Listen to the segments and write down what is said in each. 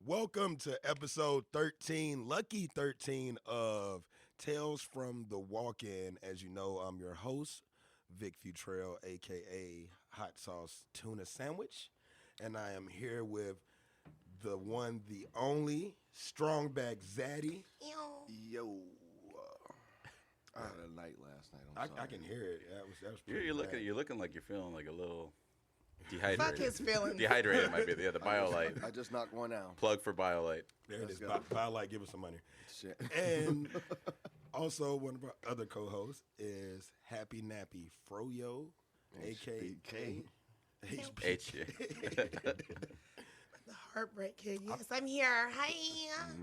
Welcome to episode 13, lucky 13 of Tales from the Walk-In. As you know, I'm your host, Vic Futrell, a.k.a. Hot Sauce Tuna Sandwich. And I am here with the one, the only, Strongback Zaddy. Yo. I had a night last night. I'm sorry. I can hear it. That was pretty You're looking like you're feeling like a little dehydrated. Fuck his feelings. Dehydrated might be the BioLite. I just knocked one out. Plug for BioLite. There it is. Let's go. BioLite, give us some money. Shit. And also one of our other co-hosts is Happy Nappy Froyo, a.k.a. HBK. The Heartbreak Kid. Yes, I'm here. Hi.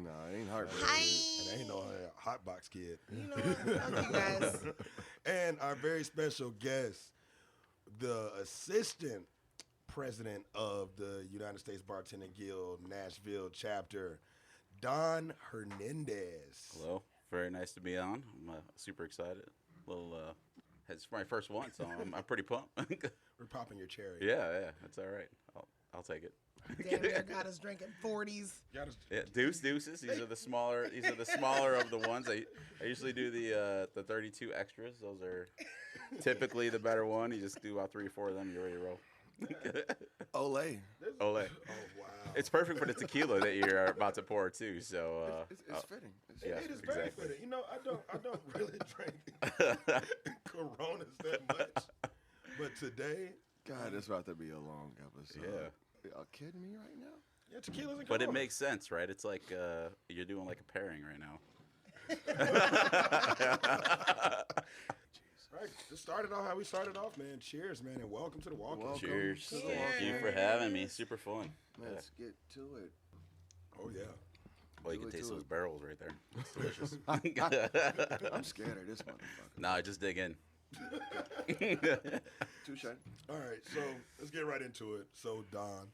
No, it ain't heartbreaking. Hi. And ain't no hot box kid. You know what? Love you guys. And our very special guest, the assistant president of the United States Bartenders Guild, Nashville Chapter, Don Hernandez. Hello. Very nice to be on. I'm super excited. It's my first one, so I'm pretty pumped. We're popping your cherry. Yeah, that's all right. I'll take it. Damn near got us drinking 40s. Yeah, deuces. These are the smaller. Of the ones. I usually do the 32 extras. Those are typically the better one. You just do about 3 or 4 of them. You're ready to roll. Olay. Oh, Ole. wow. It's perfect for the tequila that you're about to pour too. So It's fitting. yeah, It is very exactly. fitting. You know, I don't really drink Coronas that much. But today, God, it's about to be a long episode. Yeah. Y'all kidding me right now? yeah, tequila's and But it Coronas. makes sense, right? It's like you're doing like a pairing right now. Right. Just started off how we started off, man. Cheers, man, and welcome to the walk-in. Welcome. Cheers. to the Cheers. Thank you walk-in. for having me. Super fun. Let's get to it. Oh, yeah. Well, you Do can it, taste do those it. barrels right there. It's delicious. I'm scared of this motherfucker. No, just dig in. Touche. All right, so let's get right into it. So, Don,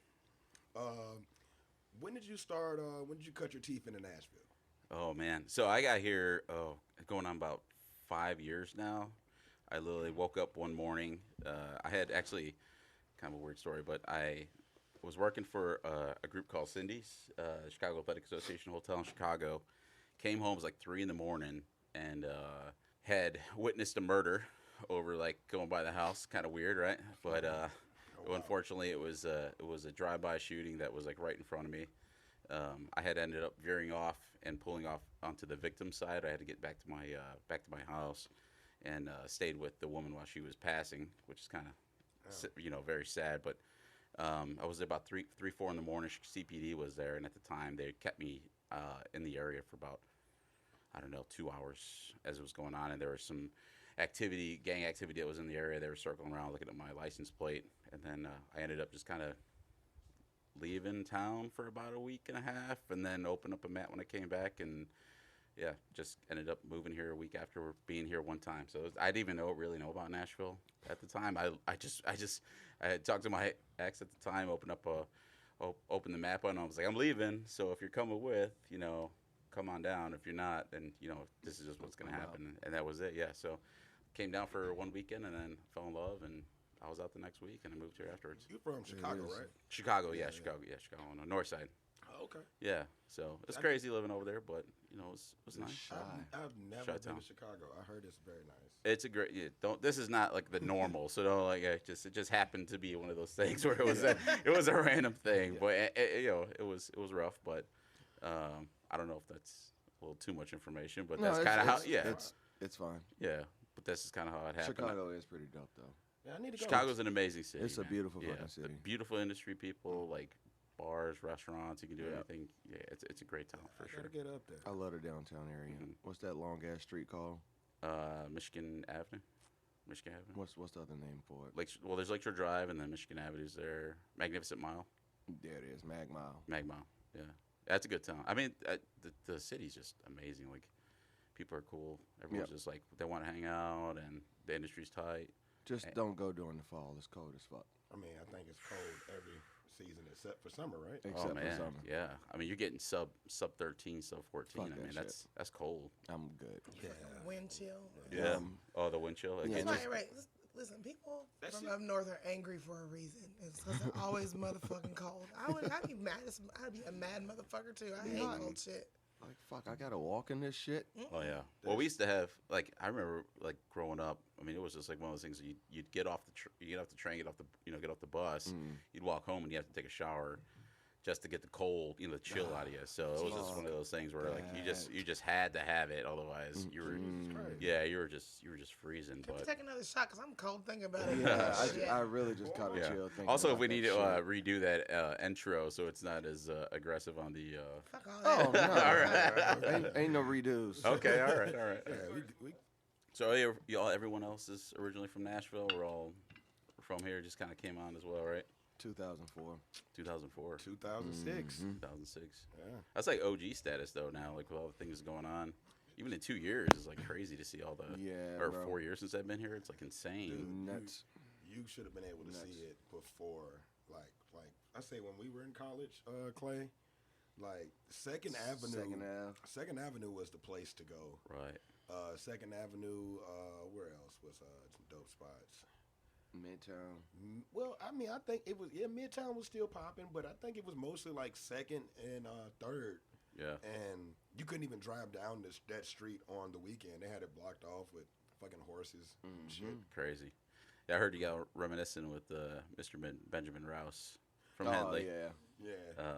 when did you start, when did you cut your teeth into Nashville? Oh, man. So I got here going on about 5 years now. I literally woke up one morning. I had actually kind of a weird story, but I was working for a group called Cindy's, Chicago Athletic Association Hotel in Chicago. Came home, it was like 3 in the morning, and had witnessed a murder over like going by the house. Kind of weird, right? But unfortunately, it was a drive-by shooting that was like right in front of me. I had ended up veering off and pulling off onto the victim's side. I had to get back to my house, and stayed with the woman while she was passing, which is kind of very sad. But I was there about 4 in the morning. CPD was there, and at the time they kept me in the area for about 2 hours as it was going on, and there was some gang activity that was in the area. They were circling around looking at my license plate, and then I ended up just kind of leaving town for about a week and a half, and then opened up a mat when I came back, and yeah, just ended up moving here a week after being here one time. So I didn't even really know about Nashville at the time. I had talked to my ex at the time, opened the map on, and I was like, I'm leaving, so if you're coming with, come on down. If you're not, then this is just what's gonna happen. And that was it. Yeah. So came down for one weekend and then fell in love, and I was out the next week and I moved here afterwards. You're from Chicago, right? Chicago, Chicago on the north side. Oh, okay. Yeah. So it's crazy living over there, but it was nice. I've never been Chi-town. to Chicago. I heard it's very nice. It's a great. This is not like the normal. So don't it just happened to be one of those things where it was a random thing. Yeah. But it was rough. But I don't know if that's a little too much information. But that's kind of how. Yeah. It's fine. Yeah. But this is kind of how it happened. Chicago is pretty dope, though. Yeah, I need to go. Chicago's an amazing city. It's a man. beautiful fucking city. Beautiful industry people, like bars, restaurants. You can do anything. Yeah, it's a great town for I sure. gotta get up there. I love the downtown area. Mhm. What's that long ass street called? Michigan Avenue. Michigan Avenue. What's the other name for it? There's Lakeshore Drive, and then Michigan Avenue's there. Magnificent Mile. There it is, Mag Mile. Mag Mile. Yeah, that's a good town. I mean, the city's just amazing. Like, people are cool. Everyone's just like they want to hang out, and the industry's tight. Just don't go during the fall. It's cold as fuck. I mean, I think it's cold every season except for summer, right? Except oh man, for summer. yeah. I mean, you're getting sub 13, sub 14. Fuck I that mean, shit. that's cold. I'm good. Yeah. Wind chill. Yeah. The wind chill. Yeah, Again, Right. Listen, people That's from it. up north are angry for a reason. It's because they're always motherfucking cold. I'd be mad. I'd be a mad motherfucker too. I hate cold shit. Like, fuck, I gotta walk in this shit. Oh yeah. Well, we used to have like I remember like growing up. I mean, it was just like one of those things. You'd get off you get off the train, get off the bus. You'd walk home and you have to take a shower, just to get the cold, the chill out of you. So it was just one of those things where like you just had to have it, otherwise you were you were just freezing. Can we But take another shot? Because I'm cold thinking about it. Yeah, I really just caught a chill. Thinking also, if about we that need to shit. redo that intro so it's not as aggressive on the. Fuck all Oh that. no, ain't no redos. Okay, all right. Yeah, we So y'all, everyone else is originally from Nashville. We're all from here. Just kind of came on as well, right? 2004. 2004. 2006. 2006. Yeah. That's like OG status though now, like with all the things going on. Even in 2 years, it's like crazy to see all the. Yeah, Or bro. 4 years since I've been here, it's like insane. Nuts. You should have been able to Nuts. see it before, like I say when we were in college, Clay. Like Second Avenue. Second Avenue was the place to go. Right. Second Avenue. Where else was some dope spots? Midtown. Well, I mean, I think it was Midtown was still popping, but I think it was mostly like Second and Third. Yeah. And you couldn't even drive down that street on the weekend. They had it blocked off with fucking horses and shit. Crazy. Yeah, I heard you got reminiscing with Mr. Benjamin Rouse from Headley. Yeah. Yeah.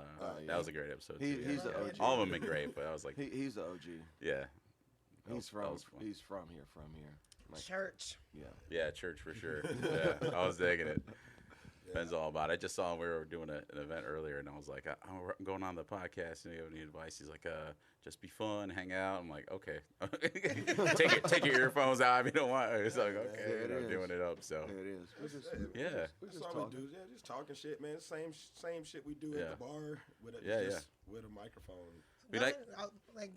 That was a great episode. He's too, the OG. All of them been great, but I was like, He's the OG. yeah. He's That was fun. from here. Like, Church. yeah. Yeah, church for sure. Yeah, I was digging it. Ben's all about it. I just saw him. We were doing an event earlier, and I was like, I'm going on the podcast, and you have any advice? He's like, just be fun, hang out. I'm like, okay. take your earphones out if you don't want. It's like, okay, Yeah, it is. doing it up. So There it is. We're just, yeah, we're just That's all we talking. do. Yeah, just talking shit, man. Same shit we do Yeah. at the bar with a with a microphone. We like- Like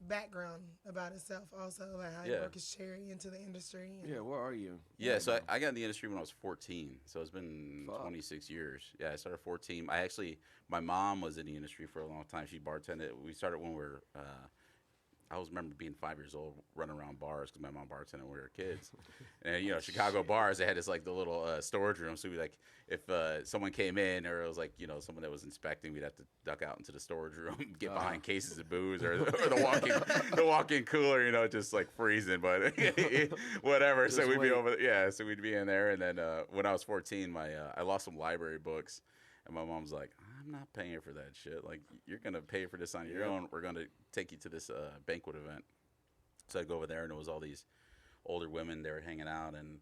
background about itself also, like how you Yeah. work his cherry into the industry. And Yeah, where are you? yeah. So I got in the industry when I was 14. So it's been Fuck. 26 years. Yeah, I started 14. My mom was in the industry for a long time. She bartended. We started when we were. I always remember being 5 years old, running around bars because my mom bartended when we were kids. And Chicago bars, they had this like the little storage room. So we like if someone came in or it was like someone that was inspecting, we'd have to duck out into the storage room, get behind cases of booze or the walk-in cooler, just like freezing, but whatever. Just so we'd be wait. over. Yeah, so we'd be in there. And then when I was 14, I lost some library books. And my mom's like, I'm not paying for that shit. Like, you're going to pay for this on your own. We're going to take you to this banquet event. So I'd go over there, and it was all these older women. They were hanging out, and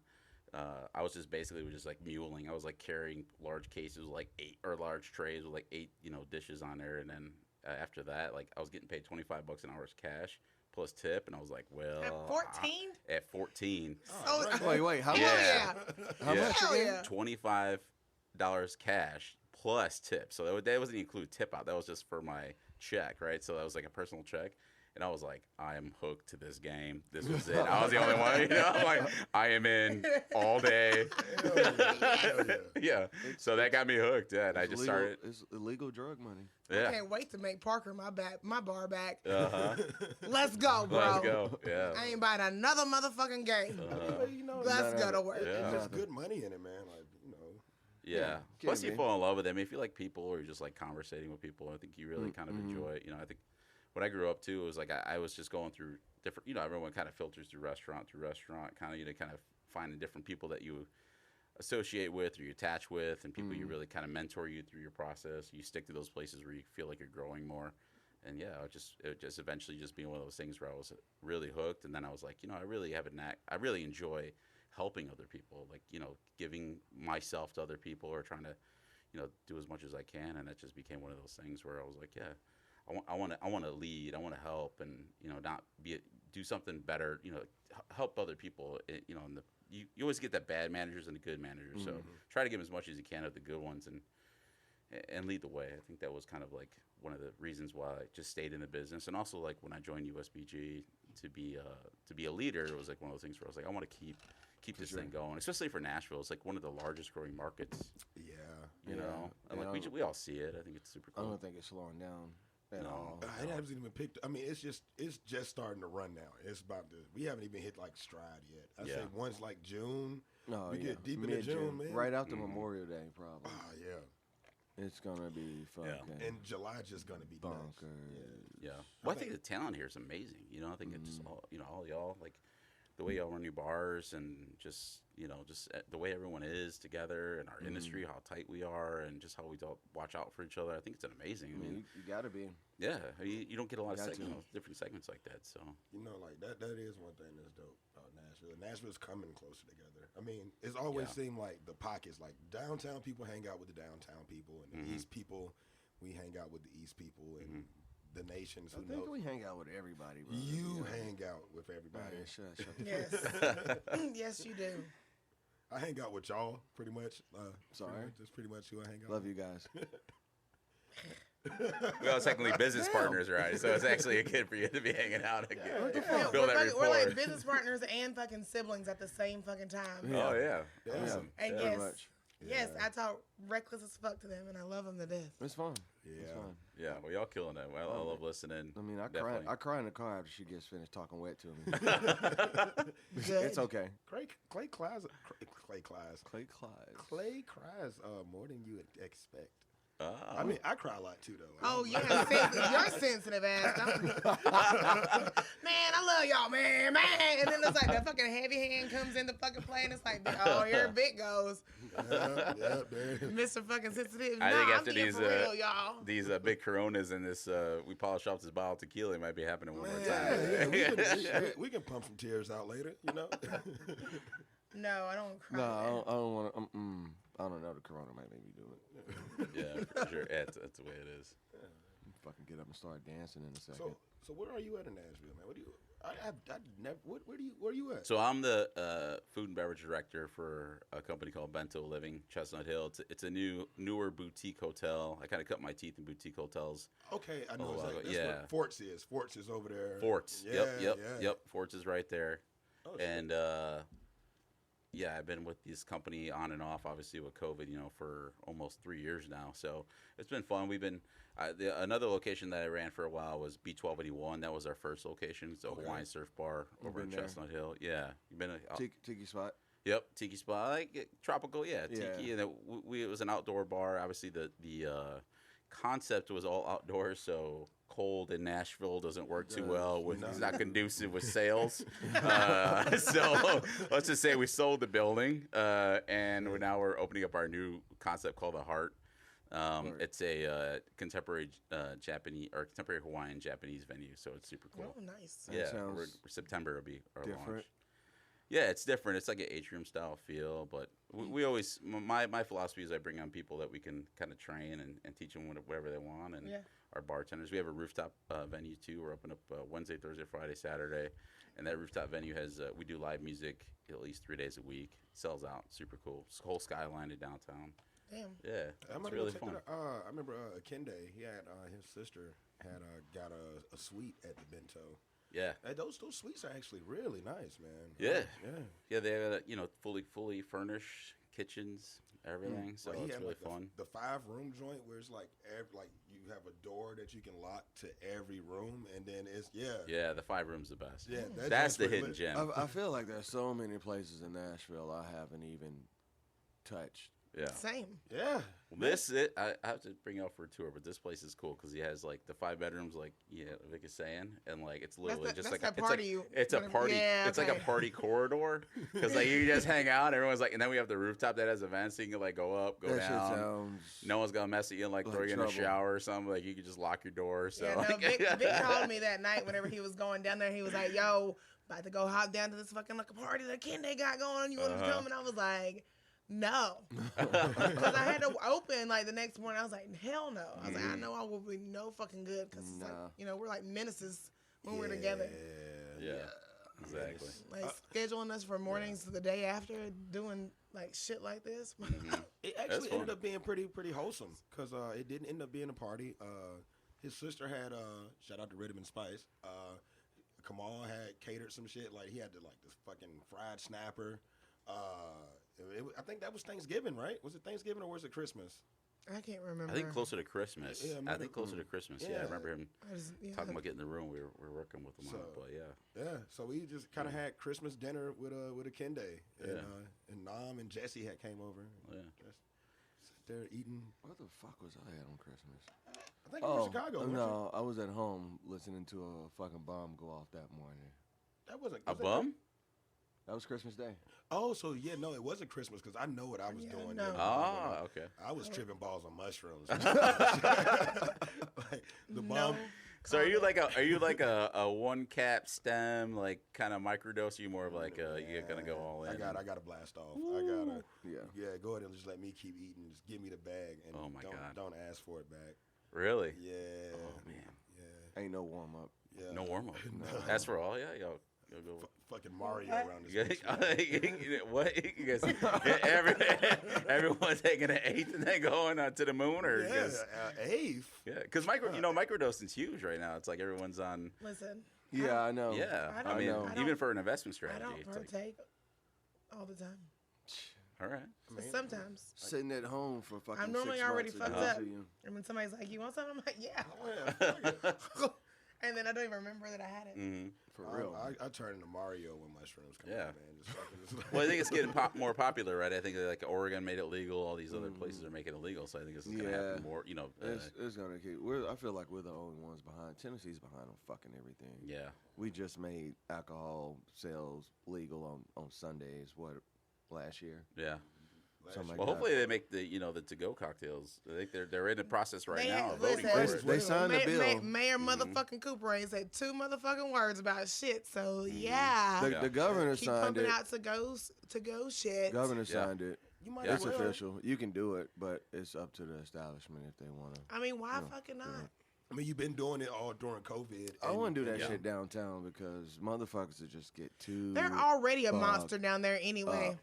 I was just basically like muling. I was like carrying large cases with like 8 or large trays with like 8, dishes on there. And then after that, like I was getting paid $25 an hour as cash plus tip. And I was like, well. At 14? At 14. So, Wait, how hell much? yeah. How Yeah. much Hell again? yeah. $25 cash plus tip. So that wasn't include tip out. That was just for my check, right? So that was like a personal check. And I was like, I am hooked to this game. This was it. I was the only one. I'm like, I am in all day. Hell yeah. Yeah. So that got me hooked. Yeah. And I just started. It's illegal drug money. I Yeah. can't wait to make Parker my bar back. Uh-huh. Let's go, bro. Let's go. Yeah. I ain't buying another motherfucking game. But, Let's go to work. Yeah. There's good money in it, man. Like, Yeah. Can Plus, you be. fall in love with them. If you like people or you just like conversating with people, I think you really kind of enjoy it. I think what I grew up to was like I was just going through different. Everyone kind of filters through restaurant, kind of kind of finding different people that you associate with or you attach with, and people you really kind of mentor you through your process. You stick to those places where you feel like you're growing more. And yeah, it just eventually just being one of those things where I was really hooked, and then I was like, I really have a knack. I really enjoy helping other people, like giving myself to other people or trying to do as much as I can, and that just became one of those things where I was like, yeah, I want to lead, I want to help, and not do something better, help other people. And you always get the bad managers and the good managers, so try to give as much as you can of the good ones and lead the way. I think that was kind of like one of the reasons why I just stayed in the business, and also like when I joined USBG to be a leader, it was like one of those things where I was like, I want to keep this thing going, especially for Nashville. It's like one of the largest growing markets. Yeah. You know, and Yeah. like we all see it. I think it's super I cool. don't think it's slowing down at all. It hasn't even picked. I mean, it's just starting to run now. It's about to. We haven't even hit like stride yet. I say once like June, No, we yeah. get deep into June, man. Right after Memorial Day, probably. Oh yeah. It's gonna be fucking And July just gonna be nuts. bonkers. Yeah. Well, I think the talent here is amazing. You know, I think it's all, all y'all, like, the way y'all run your bars and just, just the way everyone is together and our industry, how tight we are, and just how we all watch out for each other. I think it's amazing. I mean, you gotta be. yeah, you don't get a lot of Got to. different segments like that. So, Like that is one thing that's dope about Nashville. Nashville's coming closer together. I mean, it's always seemed like the pockets, like downtown people hang out with the downtown people, and the East people, we hang out with the East people, and the nations who I think know. we hang out with everybody, bro. You hang out with everybody. Man, shut Yes. Yes, you do. I hang out with y'all pretty much. Sorry? That's pretty much who I hang out Love with. you guys. we all technically business partners, right? So it's actually good for you to be hanging out and Yeah, build that we're like rapport. business partners and fucking siblings at the same fucking time. Oh yeah, Yeah. awesome. And Yeah. yes, much. yes, I talk reckless as fuck to them, and I love them to death. It's fun. Yeah. It's fun. Yeah, well, y'all killing it. Well, I love listening. I mean, I Definitely. cry in the car after she gets finished talking wet to me. Good. It's okay. Clay cries. Clay cries more than you would expect. I mean, I cry a lot too, though. Oh, you're sensitive ass. Man, I love y'all, man. And then it's like that fucking heavy hand comes into fucking play, and it's like, oh, here a bit goes. Yeah, man. Mr. fucking sensitive. I think after I'm being these for real, y'all. these big Coronas and this, we polish off this bottle of tequila, it might be happening one more Yeah, time. we can pump some tears out later, No, I don't cry. No, I don't want to. I don't know. The corona might make me do it. Yeah, for sure. Yeah, that's the way it is. Fucking get up and start dancing in a second. So where are you at in Nashville, man? What do you? I never. Where are you at? So I'm the food and beverage director for a company called BentoLiving Chestnut Hill. It's a newer boutique hotel. I kind of cut my teeth in boutique hotels. Okay, I know Oh, exactly. That's yeah. what Forts is. Forts is over there. Forts. Yeah, Yep. Forts is right there. Oh, shit. And yeah, I've been with this company on and off, obviously with COVID, for almost 3 years now. So it's been fun. We've been another location that I ran for a while was B1281. That was our first location. It's a Hawaiian surf bar over in been there. Chestnut Hill. Yeah, you've been. Tiki spot. Yep, tiki spot, like tropical. Yeah, tiki. Yeah. And it was an outdoor bar. Obviously, the concept was all outdoors, so cold in Nashville doesn't work too well. It's not conducive with sales. So let's just say we sold the building, and we're opening up our new concept called The Heart. It's a contemporary Japanese or contemporary Hawaiian Japanese venue, so it's super cool. Oh, nice. That Yeah, sounds September will be our different. launch. Yeah, it's different. It's like an atrium style feel, but we always my philosophy is I bring on people that we can kind of train and teach them whatever they want, and our bartenders. We have a rooftop venue too. We're open up Wednesday, Thursday, Friday, Saturday, and that rooftop venue has we do live music at least 3 days a week. Sells out, super cool. Whole skyline to downtown. Damn. Yeah, I'm it's gonna really check fun. it out. I remember Kende. He had his sister had got a suite at the Bento. Yeah. Hey, those suites are actually really nice, man. Yeah. Yeah. They have fully furnished kitchens, everything. So Like, he it's had, really like, fun. The 5-room joint where it's like you have a door that you can lock to every room, and then it's Yeah, the 5 room's the best. Yeah, That's the pretty hidden lit. gem. I feel like there's so many places in Nashville I haven't even touched. Yeah. Same. Yeah. Well, I have to bring you out for a tour, but this place is cool because he has like the 5 bedrooms, like Vic is saying, and like it's literally just like that's that party it's a party. Yeah, it's like a party corridor because like you just hang out. Everyone's like, and then we have the rooftop that has events, so you can like go up, go That shit down. sounds. No one's gonna mess with you and like like throw you in trouble. a shower or something. Like you could just lock your door. So Yeah, no, like, Vic called me that night whenever he was going down there. He was like, yo, about to go hop down to this fucking like a party that Kende got going. You want to come? And I was like, no. Because I had to open like the next morning. I was like, hell no. I was like, I know I will be no fucking good because it's like, we're like menaces when we're together. yeah, exactly. Like scheduling us for mornings to the day after doing like shit like this. It actually ended up being pretty wholesome because it didn't end up being a party. His sister had shout out to Rhythm and Spice. Kamal had catered some shit. Like he had this fucking fried snapper. I think that was Thanksgiving, right? Was it Thanksgiving or was it Christmas? I can't remember. I think closer to Christmas. Yeah, I think closer to Christmas. Yeah, I remember him talking about getting in the room. We were working with him on it, but yeah. So we just kind of had Christmas dinner with a Kende, and Nam and Jesse had came over. Yeah. Just sat there eating. What the fuck was I at on Christmas? I think you were in Chicago. Weren't No, I was at home listening to a fucking bomb go off that morning. That wasn't A bum? That was Christmas Day. Oh, so yeah, no, it wasn't Christmas because I know what I was doing. no. Oh, okay. I was tripping balls on mushrooms. Like, the No. bomb. So are you like a one cap stem like kind of microdose? Or you more of like you're gonna go all in? I got to blast off. Yeah. Go ahead and just let me keep eating. Just give me the bag and Oh my God. don't ask for it back. Really? Yeah. Oh man. Yeah. Ain't no warm up. Yeah. No warm up. No. That's for all. Yeah, yo go. Fucking Mario around this You bitch. guys, what? You guys, everyone's taking an eighth and then going to the moon, or Yeah, eighth. because microdosing's huge right now. It's like everyone's on. Listen. Yeah, I know. Yeah, I I don't- mean, I even don't- for an investment I strategy. don't It's like, partake all the time. all right. But sometimes. Sitting at home for fucking I'm normally 6 already months, fucked it up. does to you. And when somebody's like, "You want something?" I'm like, "Yeah." Yeah, fuck it. And then I don't even remember that I had it. Mm-hmm. For real. I turn into Mario when mushrooms come Yeah. out, man. Just fucking just Well, I think it's getting more popular, right? I think like Oregon made it legal. All these other places are making it legal. So I think this is going to happen more. You know, It's gonna keep. I feel like we're the only ones behind. Tennessee's behind on fucking everything. yeah. We just made alcohol sales legal on Sundays. Last year? Yeah. Something like Well, that. hopefully they make the to-go cocktails. I think they're in the process right They now had- of voting listen, for it. They signed the bill. Mayor motherfucking Cooper ain't said 2 motherfucking words about shit. So yeah, The governor keep signed pumping it. out to go shit. Governor Yeah. signed it. You might It's as well. official. You can do it, but it's up to the establishment if they want to. I mean, why fucking not? I mean, you've been doing it all during COVID. I wouldn't do that Yeah. shit downtown because motherfuckers would just get too. They're already a fucked monster down there anyway.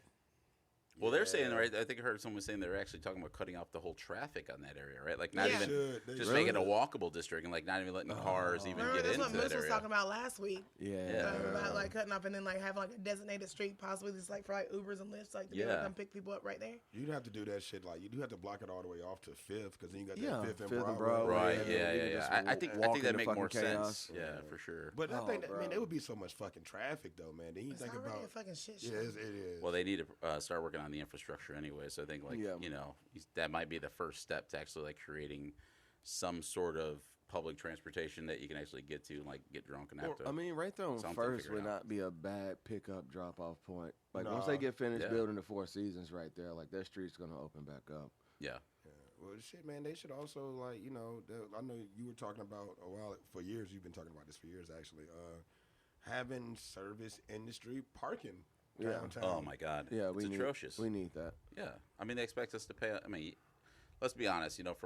Well, they're saying, right? I think I heard someone saying they're actually talking about cutting off the whole traffic on that area, right? Like not Yeah. even They just should. making it a walkable district and like not even letting cars even Remember, get that's into what that Moose was area. talking about last week. Yeah. About like cutting off and then like having like a designated street, possibly just like for like Ubers and Lyfts, like to be able to Yeah. come pick people up right there. You'd have to do that shit like you do have to block it all the way off to Fifth because then you got that Yeah, Fifth and Fifth and Broadway. Broadway. Right? Yeah, Yeah, you yeah, can yeah. just I think walk that into make more fucking chaos. sense. Yeah, for sure. But I think that, bro. man, it would be so much fucking traffic though, man. Then you It's think already about a fucking shit show. yeah, it is. Well, they need to start working on the infrastructure anyway. So I think, like, Yeah. you know, that might be the first step to actually like creating some sort of public transportation that you can actually get to and like get drunk and have to. I mean, right there on something First figured would out. not be a bad pickup drop-off point. Like once Nah. they get finished Yeah. building the Four Seasons right there, like that street's gonna open back up. yeah. Well, shit, man, they should also like I know you were talking about a while for years. You've been talking about this for years, actually. Having service industry parking Yeah. downtown. Oh my God. Yeah, it's atrocious. We need that. Yeah. I mean, they expect us to pay. I mean, let's be honest. You know,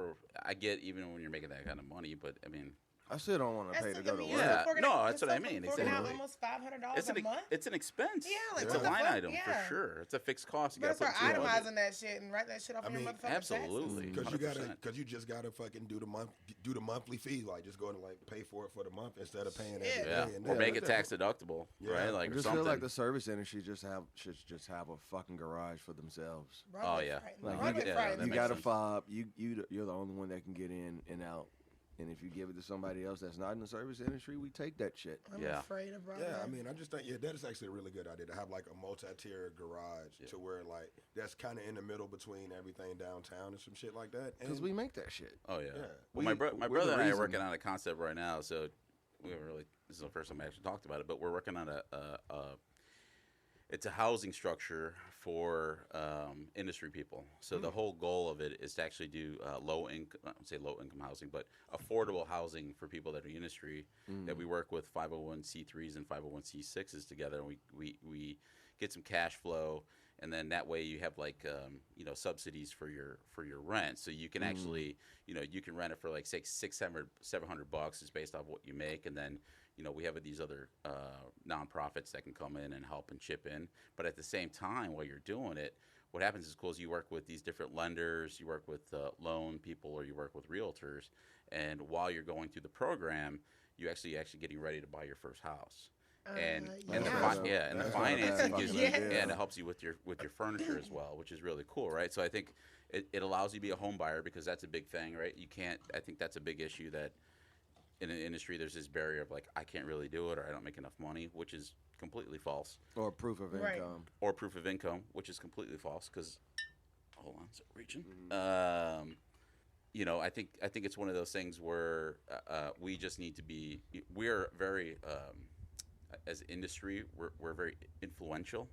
I get even when you're making that kind of money, but I mean, I still don't want to pay to go to work. Yeah. No, that's what I mean, Forking out exactly. almost $500 a month. it's an expense. Yeah, like, it's what a the line fuck? item Yeah. for sure. It's a fixed cost. You Better got to start put itemizing that shit and write that shit off on your mean, motherfucking absolutely. Because 100%. you just gotta fucking do the monthly fee, like just go and like pay for it for the month instead of paying Shit. every Yeah, day. And or then- make it tax deductible, Yeah. right? Like I or just something. feel like the service industry should just have a fucking garage for themselves. Oh, yeah. Like Run you, with Friday. That you makes got a sense. fob. You're the only one that can get in and out. And if you give it to somebody else that's not in the service industry, we take that shit. I'm Yeah. afraid of Broadway. Yeah, I mean, I just think that is actually a really good idea to have like a multi-tier garage to where like that's kind of in the middle between everything downtown and some shit like that. Because And- we make that shit. Oh yeah. Yeah. Well, my we're brother the and I are reason. working on a concept right now. So we haven't really. This is the first time I actually talked about it, but we're working on it's a housing structure for industry people. So the whole goal of it is to actually do low income, I don't say low income housing, but affordable housing for people that are industry. That we work with 501c3s and 501c6s together, and we get some cash flow, and then that way you have like subsidies for your rent. So you can actually you can rent it for like $600-700 $700 is based off what you make, and then we have these other nonprofits that can come in and help and chip in. But at the same time, while you're doing it, what happens is, you work with these different lenders, you work with loan people, or you work with realtors. And while you're going through the program, you actually getting ready to buy your first house. And the That's not a bad financing gives fucking you, idea. and it helps you with your furniture as well, which is really cool, right? So I think It allows you to be a home buyer because that's a big thing, right? You can't. I think that's a big issue that in an industry there's this barrier of like I can't really do it or I don't make enough money, which is completely false. Or proof of Right. income. Or proof of income, which is completely false because hold on, is it reaching? You know, I think it's one of those things where we just need to be. We're very as an industry, we're very influential,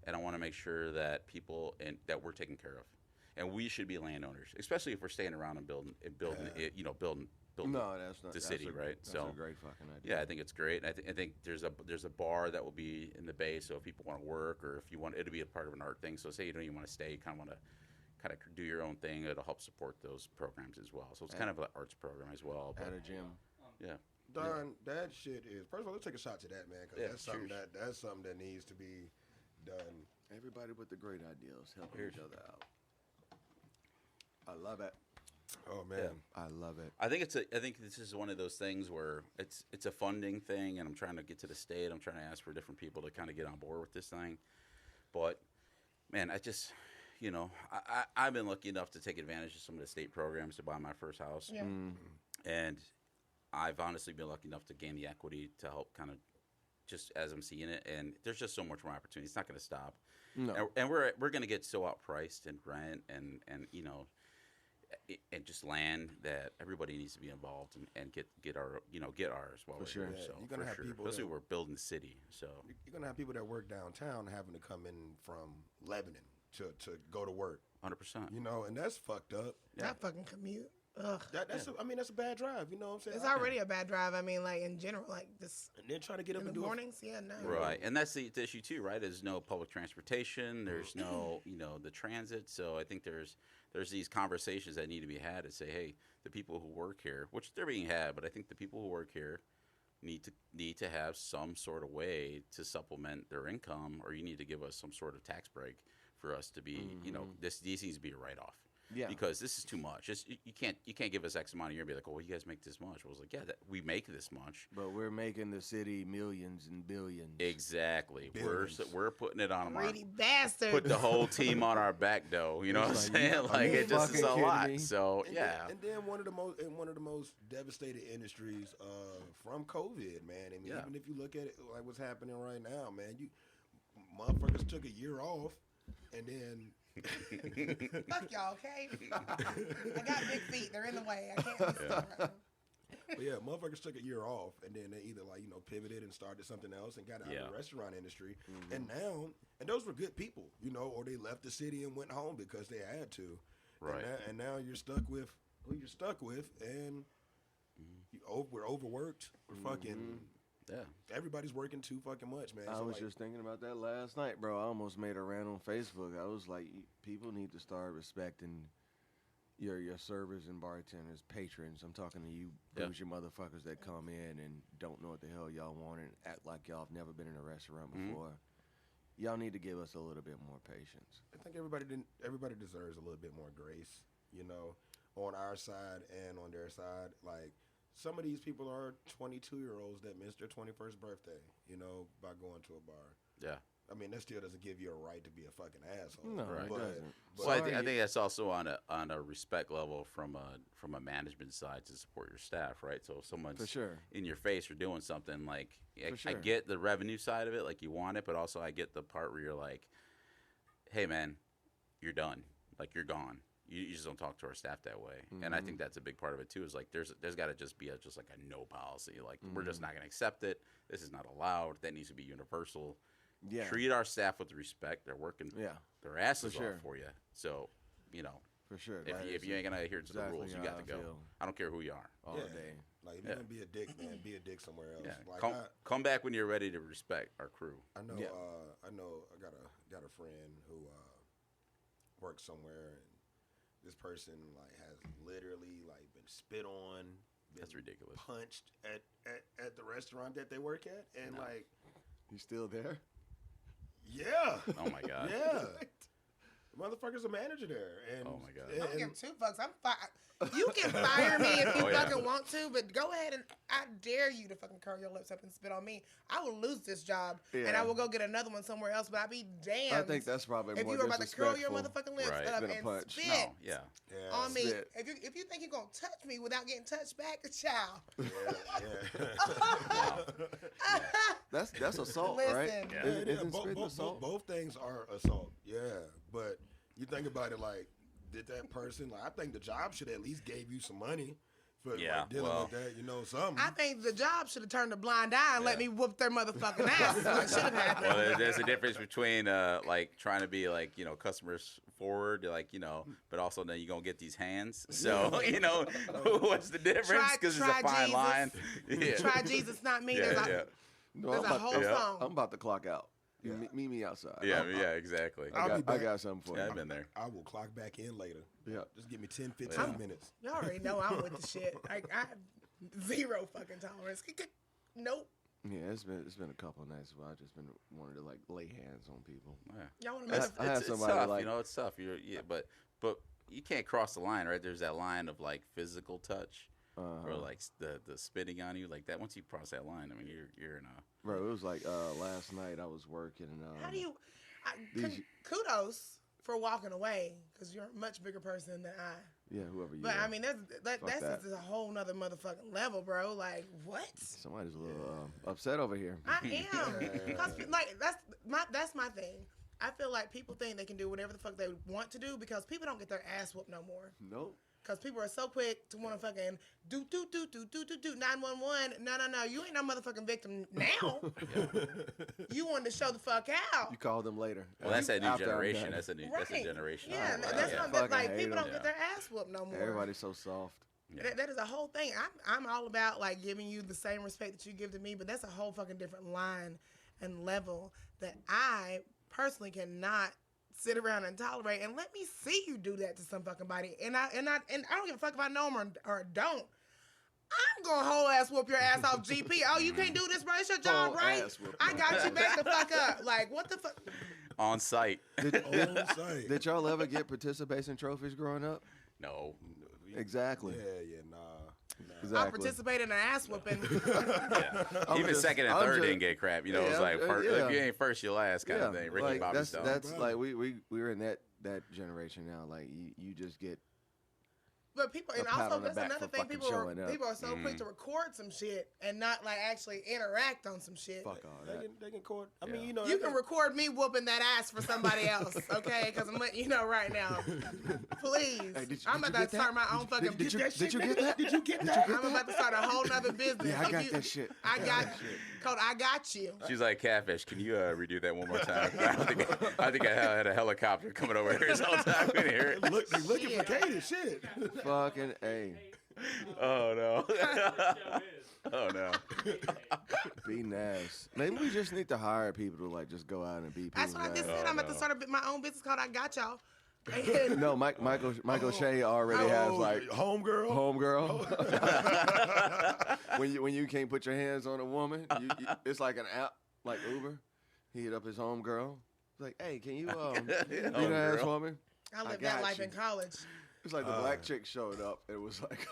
and I want to make sure that people and that we're taken care of, and we should be landowners, especially if we're staying around and building it, you know, building No, that's not the that's city, a, right? That's So a great fucking idea. yeah, I think it's great. I think there's a bar that will be in the bay, so if people want to work or if you want it to be a part of an art thing, so say you don't even want to stay, you kind of want to kind of do your own thing, it'll help support those programs as well. So it's kind of an arts program as well. At But a gym. yeah, Don, that shit is. First of all, let's take a shot to that, man, because Yeah, that's something that needs to be done. Everybody with the great ideas helping Cheers. each other out. I love it. Oh man, Yeah. I love it. I think this is one of those things where it's a funding thing, and I'm trying to get to the state. I'm trying to ask for different people to kind of get on board with this thing. But man, I just, you know, I've been lucky enough to take advantage of some of the state programs to buy my first house, Yeah. and I've honestly been lucky enough to gain the equity to help kind of just as I'm seeing it. And there's just so much more opportunity. It's not going to stop. No. And we're going to get so outpriced in rent and you know. And just land that everybody needs to be involved and get our get ours while For we're sure. here. Yeah, So you're gonna for have sure, people especially that- we're building the city. So you're gonna have people that work downtown having to come in from Lebanon to go to work. 100%. You know, and that's fucked up. That fucking commute. Ugh. That's I mean that's a bad drive. You know what I'm saying? It's already a bad drive. I mean, like in general, like this And then trying to get up in and the do mornings. Yeah, no. Right, and that's the issue too, right? There's no public transportation. There's no the transit. So I think there's these conversations that need to be had to say, hey, the people who work here, which they're being had, but I think the people who work here need to have some sort of way to supplement their income, or you need to give us some sort of tax break for us to be, this needs to be a write off. Yeah. Because this is too much. You can't give us X amount a year and be like, oh, well, you guys make this much. I was like, yeah, we make this much. But we're making the city millions and billions. Exactly. Billions. We're putting it on our Greedy bastard. put the whole team on our back though. You know what I'm It's like, saying? are Like you it just is fucking a kidding lot. me? So And yeah. then one of the most devastated industries from COVID, man. I mean, Yeah. even if you look at it like what's happening right now, man, you motherfuckers took a year off, and then Fuck y'all, okay? I got big feet. They're in the way. I can't listen right now. but yeah, motherfuckers took a year off, and then they either pivoted and started something else and got out Yeah. of the restaurant industry, and those were good people, or they left the city and went home because they had to, Right. And now you're stuck with who you're stuck with, and we're overworked. We're fucking. Yeah. Everybody's working too fucking much, man. I So, was like, just thinking about that last night, bro. I almost made a rant on Facebook. I was like, people need to start respecting your servers and bartenders, patrons. I'm talking to you Yeah. bougie motherfuckers that come in and don't know what the hell y'all want and act like y'all have never been in a restaurant before. Y'all need to give us a little bit more patience. I think everybody deserves a little bit more grace, on our side and on their side. Like, some of these people are 22-year-olds that missed their 21st birthday, by going to a bar. Yeah. I mean, that still doesn't give you a right to be a fucking asshole. No, Right. it doesn't. Well, I Sorry. think that's also on a respect level from a management side to support your staff, right? So if someone's For sure. in your face or doing something like I For sure. get the revenue side of it, like you want it, but also I get the part where you're like, hey man, you're done, like you're gone. You just don't talk to our staff that way, and I think that's a big part of it too. Is like there's got to just be just like a no policy. Like we're just not going to accept it. This is not allowed. That needs to be universal. Yeah. Treat our staff with respect. They're working their asses For sure. off for you. So, For sure. if you ain't gonna adhere to the exactly rules, you how got I to go. feel. I don't care who you are. All day. Like, if you're gonna be a dick, man, be a dick somewhere else. Yeah, Like, come back when you're ready to respect our crew. I know. Yeah. I got a friend who works somewhere, and this person has literally been spit on. Been That's ridiculous. Punched at the restaurant that they work at, and No. You still there? yeah, Oh my god. yeah. The motherfucker's a manager there, and Oh my God. I don't and- give two fucks. I'm fine. You can fire me if you Oh, yeah. fucking want to, but go ahead and I dare you to fucking curl your lips up and spit on me. I will lose this job and I will go get another one somewhere else. But I'd be damned. I think that's probably if more you were about to curl your disrespectful. motherfucking lips Right. up Than a and punch. spit No, yeah. Yeah. on me. Spit. If you think you're gonna touch me without getting touched back, child. That's assault, Listen. right? Yeah. Isn't spitting assault? Both things are assault. Yeah, but you think about it like, did that person? Like, I think the job should at least gave you some money for Yeah, like, dealing with that. You know, something. I think the job should have turned a blind eye and let me whoop their motherfucking ass. That's what should have happened. Well, there's a difference between like trying to be like customers forward, like but also then you're gonna get these hands. So what's the difference? Because it's a fine Jesus. line. Yeah. Try Jesus, not me. Yeah, There's yeah. No, there's a whole song. I'm about to clock out. Meet me outside. Yeah, exactly. I'll be I back. got something for Yeah, you. I've been there. I will clock back in later. Yeah. Just give me 10, 15 minutes. You already know I'm with the shit. I have zero fucking tolerance. Nope. Yeah, it's been a couple of nights where I've just been wanting to like lay hands on people. Yeah. Y'all want to That's- mess I had It's somebody tough, like- it's tough. But you can't cross the line, right? There's that line of like physical touch or like the spitting on you, like that. Once you cross that line, I mean, you're in a Bro, it was like last night I was working and How do you? These- Kudos for walking away because you're a much bigger person than I. yeah, whoever you But are. I mean, that's that. just a whole nother motherfucking level, bro. Like what? Somebody's a little upset over here. I am. 'Cause, like that's my thing. I feel like people think they can do whatever the fuck they want to do because people don't get their ass whooped no more. Nope. Because people are so quick to want to fucking do 911. No. You ain't no motherfucking victim now. You wanted to show the fuck out. You call them later. well, that's that new After I'm generation. done. That's a Right. generation. Yeah, Oh, that's yeah. not Fucking like hate people them. don't get their ass whooped no more. Everybody's so soft. That is a whole thing. I'm all about like giving you the same respect that you give to me, but that's a whole fucking different line and level that I personally cannot sit around and tolerate. And let me see you do that to some fucking body. And I don't give a fuck if I know them or don't. I'm gonna whole ass whoop your ass off GP. Oh, you can't do this, bro. It's your job, Whole right? ass whoop. I got you back the fuck up. Like what the fuck? On site. On site. Did y'all ever get participation trophies growing up? No. Exactly. Yeah, nah. I Exactly. participated in an ass whooping. Yeah. I'm Even just- second and I'm third just- didn't get crap. It's Yeah, like yeah. if you ain't first, you last kind of thing. Ricky like, Bobby Stone. that's Bro. like we're in that generation now. Like you just get But people, A and pat also on the that's back another for thing. fucking People showing up. are so quick to record some shit and not like actually interact on some shit. fuck all that. They can court. I mean, Yeah. you know. You can record me whooping that ass for somebody else, okay? Because I'm letting you know right now. Please, Hey, I'm did you about to get start that? my own fucking. Did you that did you shit, get that? Did you get that? I'm about to start a whole nother business. Yeah, I If got you- that shit. I got, Code. I got you. She's like, Catfish, can you redo that one more time? I think I had a helicopter coming over here this whole time. We didn't hear it. Look, they looking for Shit. Katie. Shit. Fucking A. Oh, no. Oh, no. Be nice. Maybe we just need to hire people to like just go out and beat people. That's what I just said. Oh, I'm about to no. start my own business called I Got Y'all. And No, Michael Shea already has like homegirl. homegirl. when you can't put your hands on a woman, it's like an app like Uber. He hit up his homegirl. He's like, hey, can you be an ass Homegirl. woman? I lived got that life you. in college. It's like the black chick showed up. It was like,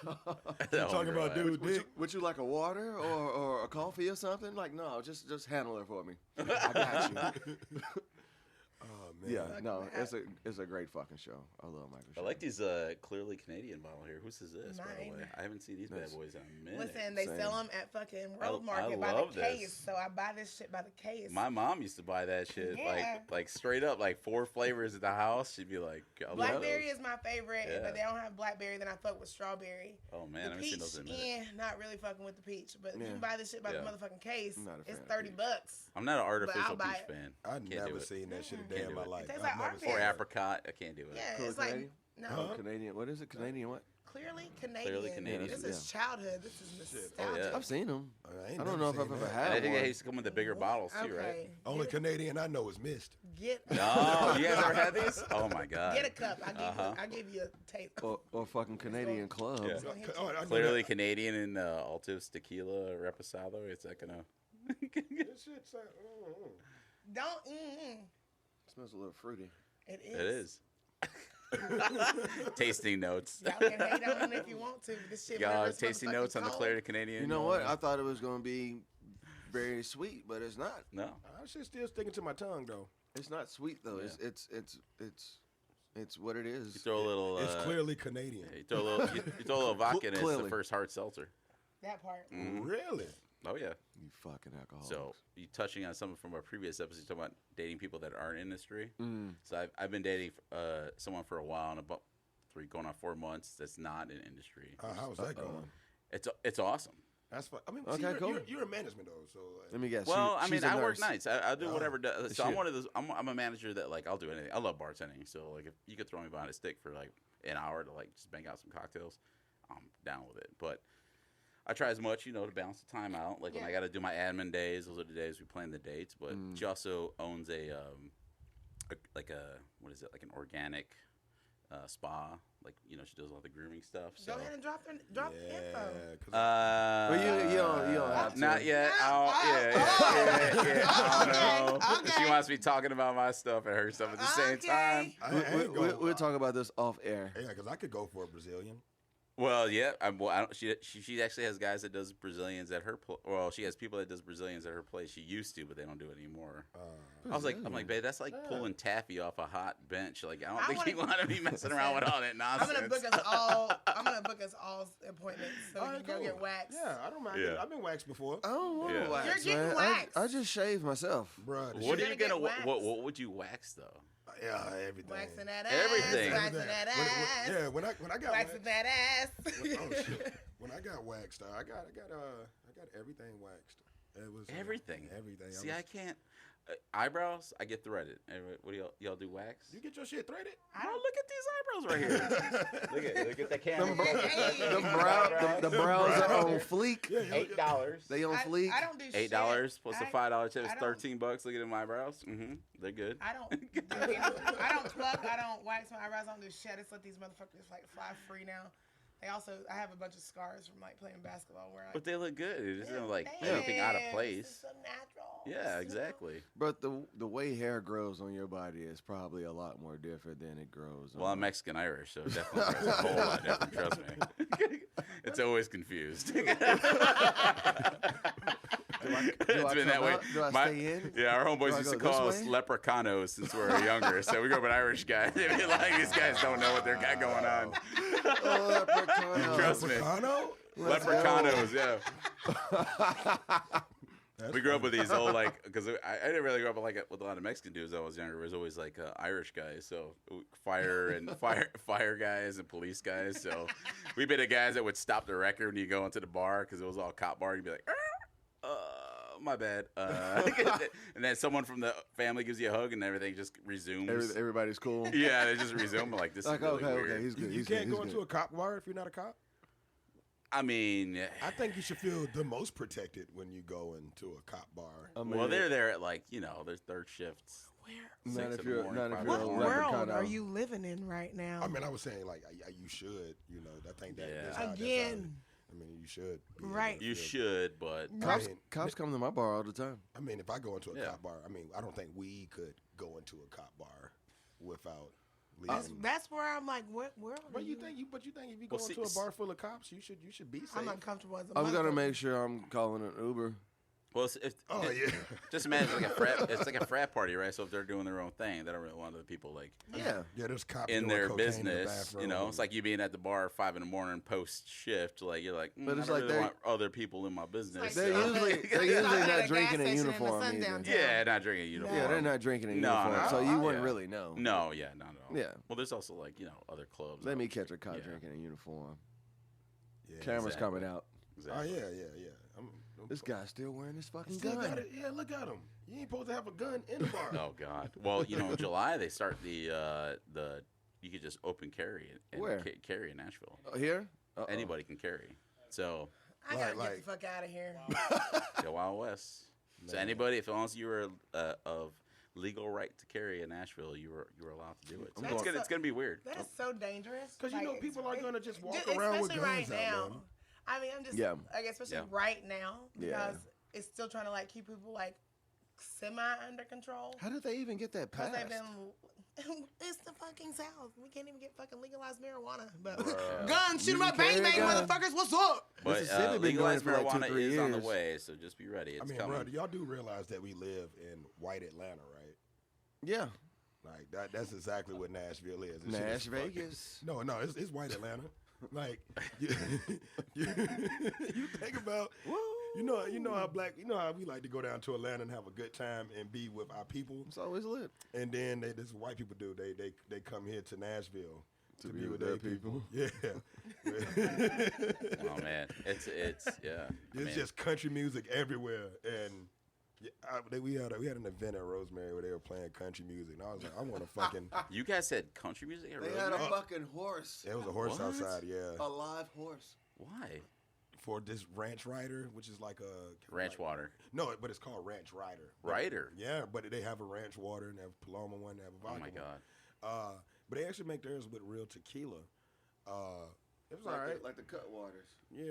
Talking about dude dick. would you like a water or a coffee or something? Like, no, just handle it for me. I got you. Oh man. Yeah, no, it's a great fucking show. I love Michael Shea. I like these clearly Canadian bottle here. Whose is this, by the Mine. way? I haven't seen these bad Nice. boys in a minute. Listen, they Same. sell them at fucking I Road Market by love the case. this. So I buy this shit by the case. My mom used to buy that shit, Yeah. like straight up, like 4 flavors at the house. She'd be like, I love Blackberry those. is my favorite, Yeah. but they don't have blackberry. Then I fuck with strawberry. Oh man, I The haven't seen peach, those in a minute. not really fucking with the peach. But if Yeah. you buy this shit by Yeah. the motherfucking case, I'm not a it's fan of $30 peach. bucks. I'm not an artificial buy peach it. fan. I Can't do never it. seen that shit a Can't day do in my it. life. It tastes I've like never armpit. seen Or that. apricot, I can't do it. Yeah, Cool it's like Canadian? no, Huh? Canadian. What is it? Canadian what? clearly Canadian. Canadian. This is childhood. This is Shit. nostalgia. yeah. I've seen them. ain't I don't never know if seen I've ever that. had And I think one. they used to come with the bigger bottles too, right? Okay. Only Canadian I know is Mist. Get No, you guys ever had these? Oh my god. get a cup. Uh-huh. I give you a taste. Or fucking Canadian Club. Yeah. Oh, I know Clearly that. Canadian and Altus Tequila Reposado. It's that gonna. This shit sound- Don't. Smells a little fruity. It is. It is. Tasting notes. Y'all can hate on it if you want to. But this shit Y'all murders tasting motherfucking notes on the cold. Claire Canadian. You know what? I thought it was gonna be very sweet, but it's not. No. I should still sticking to my tongue though. It's not sweet though. Yeah. It's what it is. You throw a little. It's clearly Canadian. Yeah, you throw a little. You throw a little vodka in it. It's Clearly. the first hard seltzer. That part. Mhm. Really? Oh yeah. You fucking alcoholics. So you touching on something from our previous episode, talking about dating people that aren't in industry. Mm. So I've been dating someone for a while, and about 4 months. That's not in industry. How's that going? It's awesome. That's fine. I mean, Okay, see, cool. you're in management though, so Let me guess. Well, I she's mean, a I work nurse. nights. I do whatever. So I'm Shit. one of those. I'm a manager that like I'll do anything. I love bartending. So like if you could throw me behind a stick for like an hour to like just bang out some cocktails, I'm down with it. But I try as much, to balance the time out. Like when I got to do my admin days, those are the days we plan the dates. But she also owns a what is it, like an organic spa. Like she does all the grooming stuff. So. Go ahead and drop the info. But you don't have to. Not yet. Yeah. I don't know. Okay. She wants me talking about my stuff and her stuff at the same time. We'll talk about this off air. Yeah, because I could go for a Brazilian. Well, yeah. She actually has guys that does Brazilians at her. Well, she has people that does Brazilians at her place. She used to, but they don't do it anymore. I'm like, babe, that's like pulling taffy off a hot bench. Like, I don't think you want to be messing around with all that nonsense. I'm gonna book us all appointments so we can go get waxed. Yeah, I don't mind. Yeah. I've been waxed before. I don't want to wax. You're getting man. waxed. I just shave myself. Bruh, What are gonna you get gonna? waxed. What would you wax though? Yeah, everything. Waxing that ass. Everything. Waxing that ass. Yeah, when I got Waxing waxed, that ass. oh shit. When I got waxed, I got everything waxed. It was Everything. Everything. See, I can't. Eyebrows, I get threaded. What do y'all do? Wax? You get your shit threaded? Bro, look at these eyebrows right here. look at the camera. The brows are on fleek. $8. They on fleek. I don't do shit. $8 plus a $5 tip is I don't- $13. Look at them eyebrows. They're good. I don't pluck. I don't wax my eyebrows. I don't do shit. I just let these motherfuckers like fly free now. I have a bunch of scars from like playing basketball where But they look good. It doesn't like Thanks. anything out of It's place. so natural. Yeah, exactly. But the way hair grows on your body is probably a lot more different than it grows. Well, I'm Mexican Irish, so it definitely grows a whole lot different. Trust me. It's always confused. It's been that way. Do I stay in? Yeah, our homeboys Do I used to go call this us way? leprechaunos since we were younger. So we grew up an Irish guy. They'd be like, these guys don't know what they got going on. Oh, leprechaun. Trust me. Leprechaun? Leprechaunos, yeah. We grew up with these old because I didn't really grow up with a lot of Mexican dudes. When I was younger. It was always like Irish guys, so fire guys and police guys. So we'd be the guys that would stop the record when you go into the bar because it was all cop bar. You'd be like, my bad. And then someone from the family gives you a hug and everything just resumes. Everybody's cool. Yeah, they just resume like this. Like, is really okay, weird. he's good. You he's can't good, go he's into good. a cop bar if you're not a cop? I mean, I think you should feel the most protected when you go into a cop bar. I mean, well, they're there at their third shifts. not 6 if in the you're morning, not if 5 you're in a the What morning. leprechaun. world are you living in right now? I mean, I was saying you should, I think that Yeah. that's how- Again. I mean, you should. be able Right. to You feel- should, but Cops come to my bar all the time. I mean, if I go into a Yeah. cop bar, I mean, I don't think we could go into a cop bar without That's, leaving. that's where I'm like, what world? But are you think if you go Well, into a see, bar full of cops, you should be safe. I'm uncomfortable as a I'm gonna motherfucker. make sure I'm calling an Uber. well, Oh yeah. just imagine it's like a frat party, right? So if they're doing their own thing, they don't really want other people Yeah. Yeah, there's cops in doing their cocaine in the business. bathroom. It's like you being at the bar at 5 a.m. post shift. Like you're like, But I it's don't like really they're- want other people in my business. Like They're so- usually It's they're like usually at a not gas drinking in station in the uniform sundown either. town. yeah, not drinking a uniform. Yeah, they're not drinking in No, uniform, no, so you wouldn't yeah. really know. No, yeah, not at all. Yeah. Well, there's also other clubs. Let me catch a cop Yeah. drinking in uniform. Yeah, Cameras exactly. coming out. Oh Exactly. yeah. This guy's still wearing his fucking Still got gun. it. Yeah, look at him. You ain't supposed to have a gun in the bar. Oh God. Well, in July they start the you could just open carry and Where? carry in Nashville. Here? Uh-oh. Anybody can carry. So I gotta Like- get the fuck out of here. the Wild West. So Man. anybody, as long as you were of legal right to carry in Nashville, you were allowed to do it. So That's it's gonna be weird. That is so dangerous. 'Cause people are gonna just walk especially around with right guns out, now. man. I mean, I'm just Yeah. especially Yeah. right now Yeah. because it's still trying to keep people semi under control How did they even get that because passed? they've been It's the fucking South. We can't even get fucking legalized marijuana. But Bruh. guns, shoot 'em You up, bang, carry a bang, gun. motherfuckers. What's up? But Mississippi been doing it legalized for like 2-3 marijuana is on the years. way, so just be ready. It's I mean, coming. bro, y'all do realize that we live in white Atlanta, right? Yeah. Like that's exactly what Nashville is. This shit Nash is fucking- Vegas. No, it's white Atlanta. Like you think about you know how we like to go down to Atlanta and have a good time and be with our people, It's always lit. and then this is what white people do. They come here to Nashville To to be be with with their their people. Yeah. Oh man, it's yeah. I It's mean, just country music everywhere, and we had an event at Rosemary where they were playing country music, and I was like, I want to fucking. you guys said country music. At They Rosemary? had a fucking horse. There was a horse What? outside, yeah, A live horse. Why? for this ranch rider, which is like a Ranch water. No, but it's called ranch rider. Rider? Yeah, but they have a ranch water and they have a Paloma one, they have a Oh vodka my one. god. But they actually make theirs with real tequila. It was all right. Like the Cutwaters. Yeah.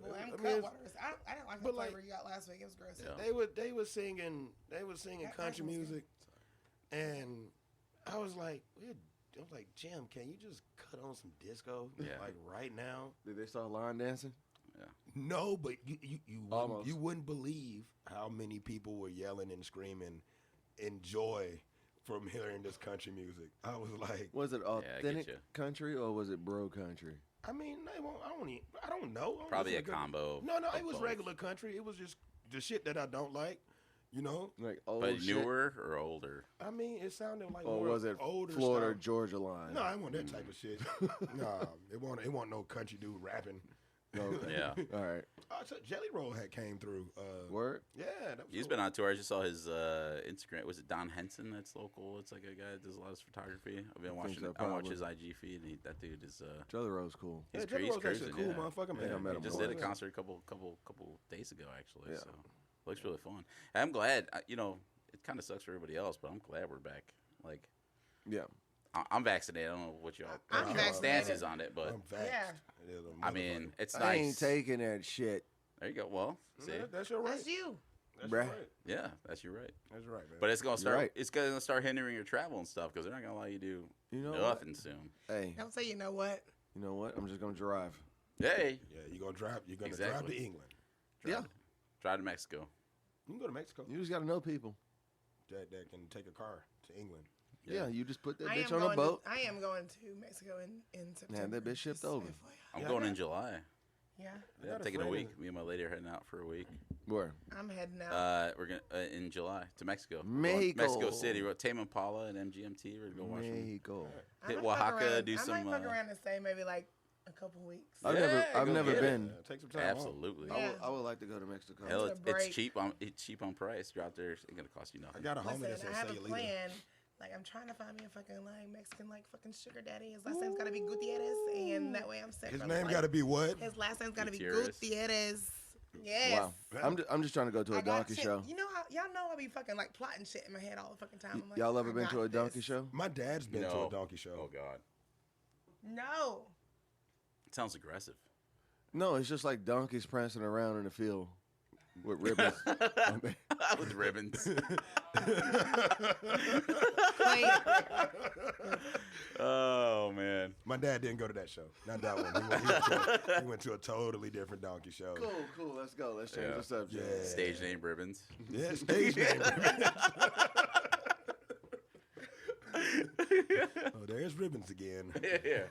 Well, I I'm mean, cut it's- waters. I didn't like the but, like- flavor you got last week. It was gross. Yeah. They were singing That country was good. music, and I was like, Jim, can you just cut on some disco Yeah. like right now? Did they start line dancing? No, but Almost. you wouldn't believe how many people were yelling and screaming in joy from hearing this country music. I was like, Was it I get authentic you. country or was it bro country? I mean, I don't know. Probably a It was combo. No, of it was both. regular country. It was just the shit that I don't like, you know. Like old But shit? newer or older? I mean, it sounded like Or more was it older Florida, style. Georgia line? No, I want that type of shit. Nah, it wasn't no country dude rapping. Okay. Yeah. All right. So Jelly Roll had came through. Word? Yeah, that was He's cool. been on tour. I just saw his Instagram. Was it Don Henson? That's local. It's like a guy that does a lot of photography. I've been I think watching. so, I watch probably. his IG feed. And that dude is. Jelly Roll's cool. Yeah, He's, Jelly he's Roll's actually cruising. a cool Yeah. motherfucker, man. Yeah, I met He him just once. did a concert a couple days ago, actually. Yeah. So looks really fun. And I'm glad. You know, it kind of sucks for everybody else, but I'm glad we're back. Like, Yeah. I'm vaccinated. I don't know what y'all I'm your vaccinated. stance is on it, but I'm vaxxed. Yeah. It is a I mean, it's I nice. ain't taking that shit. There you go. Well, see, That's your right. That's you. That's your Bruh. right. yeah, that's your right. That's your right, man. But it's gonna start. right. It's gonna start hindering your travel and stuff because they're not gonna allow you to do You know what? nothing soon. Hey, Don't say you know what. you know what? I'm just gonna drive. Hey, yeah, you're gonna drive to Exactly. England. Yeah. drive to Mexico. You can go to Mexico. You just gotta know people. That can take a car to England. Yeah, you just put that I bitch am on a going boat. I am going to Mexico in September. that bitch shipped Just over. FYI. I'm Yeah, going I in got- July. Yeah, Yeah, got I'm a taking a friend week. in- Me and my lady are heading out for a week. Where? I'm heading out. We're gonna in July to Mexico. We're going Mexico. Mexico City. We're Tame Impala and MGMT. We're gonna go watch them. Mexico. I hit might fuck Oaxaca, around- do I some, might fuck around and stay maybe like a couple weeks. I've Yeah, I've go never get it. been. Yeah, take some time off. Absolutely. Yeah. I would like to go to Mexico. Hell, Take a it's break. cheap on price. You're out there, it's gonna cost you I nothing. got a homie that's Listen, in I have a Sayulita. plan. Like I'm trying to find me a fucking like Mexican like fucking sugar daddy. His last name's gotta be Gutierrez, and that way I'm set. His for name life. got to be what? His last name's gotta be Gutierrez. Gutierrez. Yes. Wow. I'm just trying to go to I a got donkey shit. show. You know how y'all know I be fucking like plotting shit in my head all the fucking time. I'm like, Y'all ever I been got to a donkey this. show? My dad's been to No. a donkey show. Oh God, No. it sounds aggressive. No, it's just like donkeys prancing around in the field with ribbons. With ribbons. Like, Oh man. My dad didn't go to that show. Not that one. He went to a totally different donkey show. Cool. Let's go. Let's change Yeah. the subject. Yeah. Stage name ribbons. Yeah, stage name. Oh, there's ribbons again. Yeah.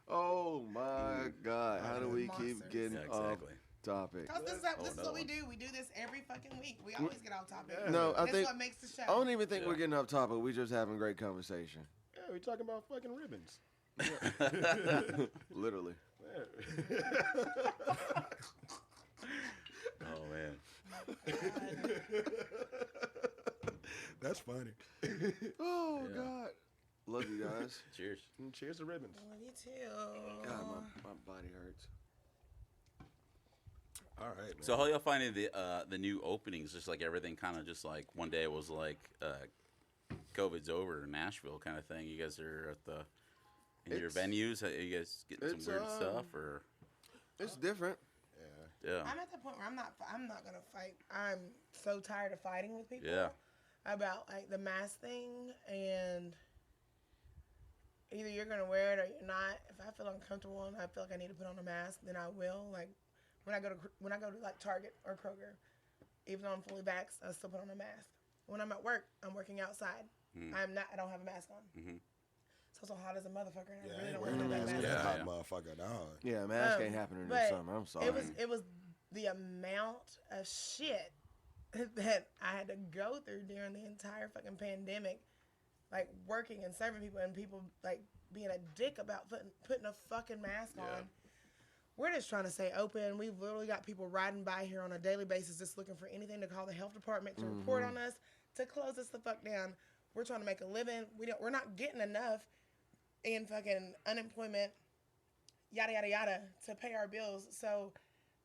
Oh my God! How do we keep Monsters. getting Yeah, off exactly. topic? Cause this is another what we one. do. We do this every fucking week. We always get off topic. No, I That's think what makes the show. I don't even think Yeah. we're getting off topic. We're just having great conversation. Yeah, we talking about fucking ribbons. Literally. Oh man. That's funny. Oh Yeah. God. Love you guys. Cheers. Cheers to ribbons. Love you too. God, my body hurts. All right, man. So how y'all finding the new openings? Just like everything, kind of just like one day it was like COVID's over in Nashville kind of thing. You guys are at in your It's- venues. Are you guys getting it's, some weird stuff or It's different. yeah. yeah? I'm at the point where I'm not gonna fight. I'm so tired of fighting with people. Yeah. about like the mask thing, and either you're gonna wear it or you're not. If I feel uncomfortable and I feel like I need to put on a mask, then I will. Like when I go to like Target or Kroger, even though I'm fully vaxxed, I still put on a mask. When I'm at work, I'm working outside. I don't have a mask on. So hot as a motherfucker, and I really don't want to have that mask. Yeah, on. hot motherfucker, dog. Yeah, mask ain't happening this summer. I'm sorry. It was the amount of shit that I had to go through during the entire fucking pandemic, like working and serving people, and people like being a dick about putting a fucking mask on. We're just trying to stay open. We've literally got people riding by here on a daily basis just looking for anything to call the health department to report on us, to close us the fuck down. We're trying to make a living. We're not getting enough in fucking unemployment, yada, yada, yada, to pay our bills. So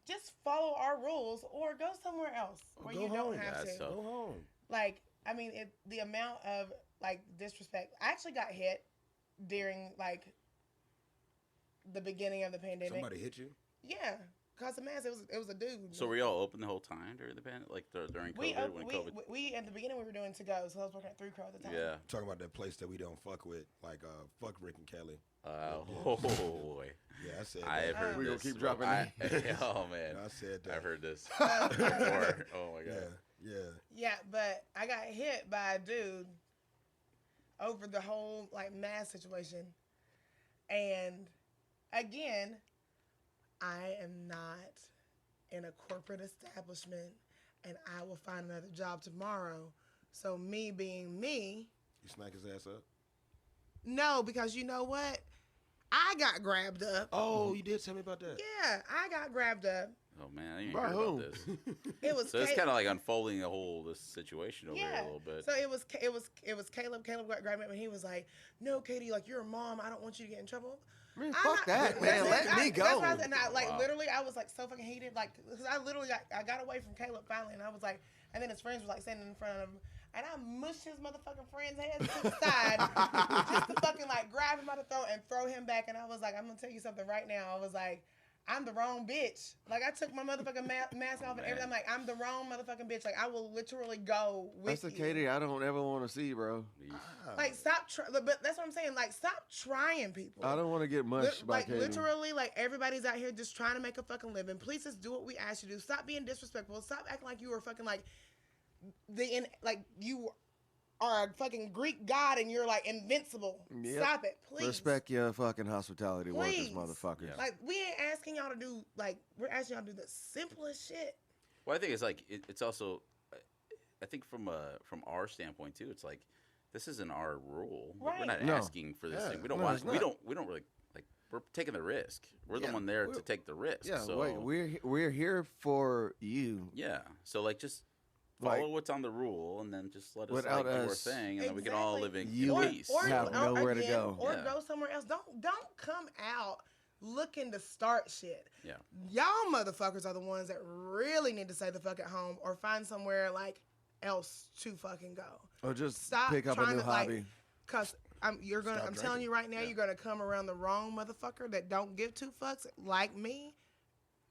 just follow our rules or go somewhere else where you don't have to. Go home. Like, I mean, the amount of, like, disrespect. I actually got hit during, like, the beginning of the pandemic. Somebody hit you? Yeah. Cause of mask, it was a dude. So were y'all open the whole time during the pandemic, like during COVID? We at the beginning we were doing to go, so I was working at 3 Crow at the time. Yeah. Talking about that place that we don't fuck with, like fuck Rick and Kelly. Oh boy. Yeah, I said. I have heard we this. Gonna keep dropping oh man. I said that. I've heard this before. Oh my god. Yeah, but I got hit by a dude over the whole like mask situation, and again, I am not in a corporate establishment, and I will find another job tomorrow. So me being me. You smack his ass up? No, because you know what? I got grabbed up. Oh, you did tell me about that. Yeah, I got grabbed up. Oh man, I didn't hear about this. It was So it's kind of like unfolding the whole this situation over here a little bit. So it was Caleb. Caleb got grabbed up, and he was like, "No, Katie, like you're a mom. I don't want you to get in trouble." Man, fuck that, man. Let me go. That's what I said. And I, like, literally, I was, like, so fucking heated. Like, because I literally got away from Caleb finally. And I was like, and then his friends were, like, standing in front of him. And I mushed his motherfucking friend's head to the side just to fucking, like, grab him by the throat and throw him back. And I was like, I'm going to tell you something right now. I was like, I'm the wrong bitch. Like, I took my motherfucking mask off and everything. I'm like, I'm the wrong motherfucking bitch. Like, I will literally go with That's a you. Katie I don't ever want to see, bro. Like, stop but that's what I'm saying. Like, stop trying people. I don't want to get mushed by Katie. Literally, like, everybody's out here just trying to make a fucking living. Please just do what we ask you to do. Stop being disrespectful. Stop acting like you were fucking, like, you are a fucking Greek god and you're, like, invincible. Yep. Stop it, please. Respect your fucking hospitality workers, motherfuckers. Like, we ain't asking y'all to do, like, we're asking y'all to do the simplest shit. Well, I think it's like it's also, I think from our standpoint too, it's like this isn't our rule. Right. We're not asking for this thing. We don't we don't really like. We're taking the risk. We're the one there to take the risk. Yeah, so, we're here for you. Yeah. So like just follow what's on the rule, and then just let us without do our us, thing, and then we can all live in you peace. Or have nowhere to go. Or go somewhere else. Don't come out looking to start shit. Yeah. Y'all motherfuckers are the ones that really need to stay the fuck at home or find somewhere like else to fucking go. Or just Stop pick up a new hobby. Like, cause I'm telling you right now, you're gonna come around the wrong motherfucker that don't give two fucks like me,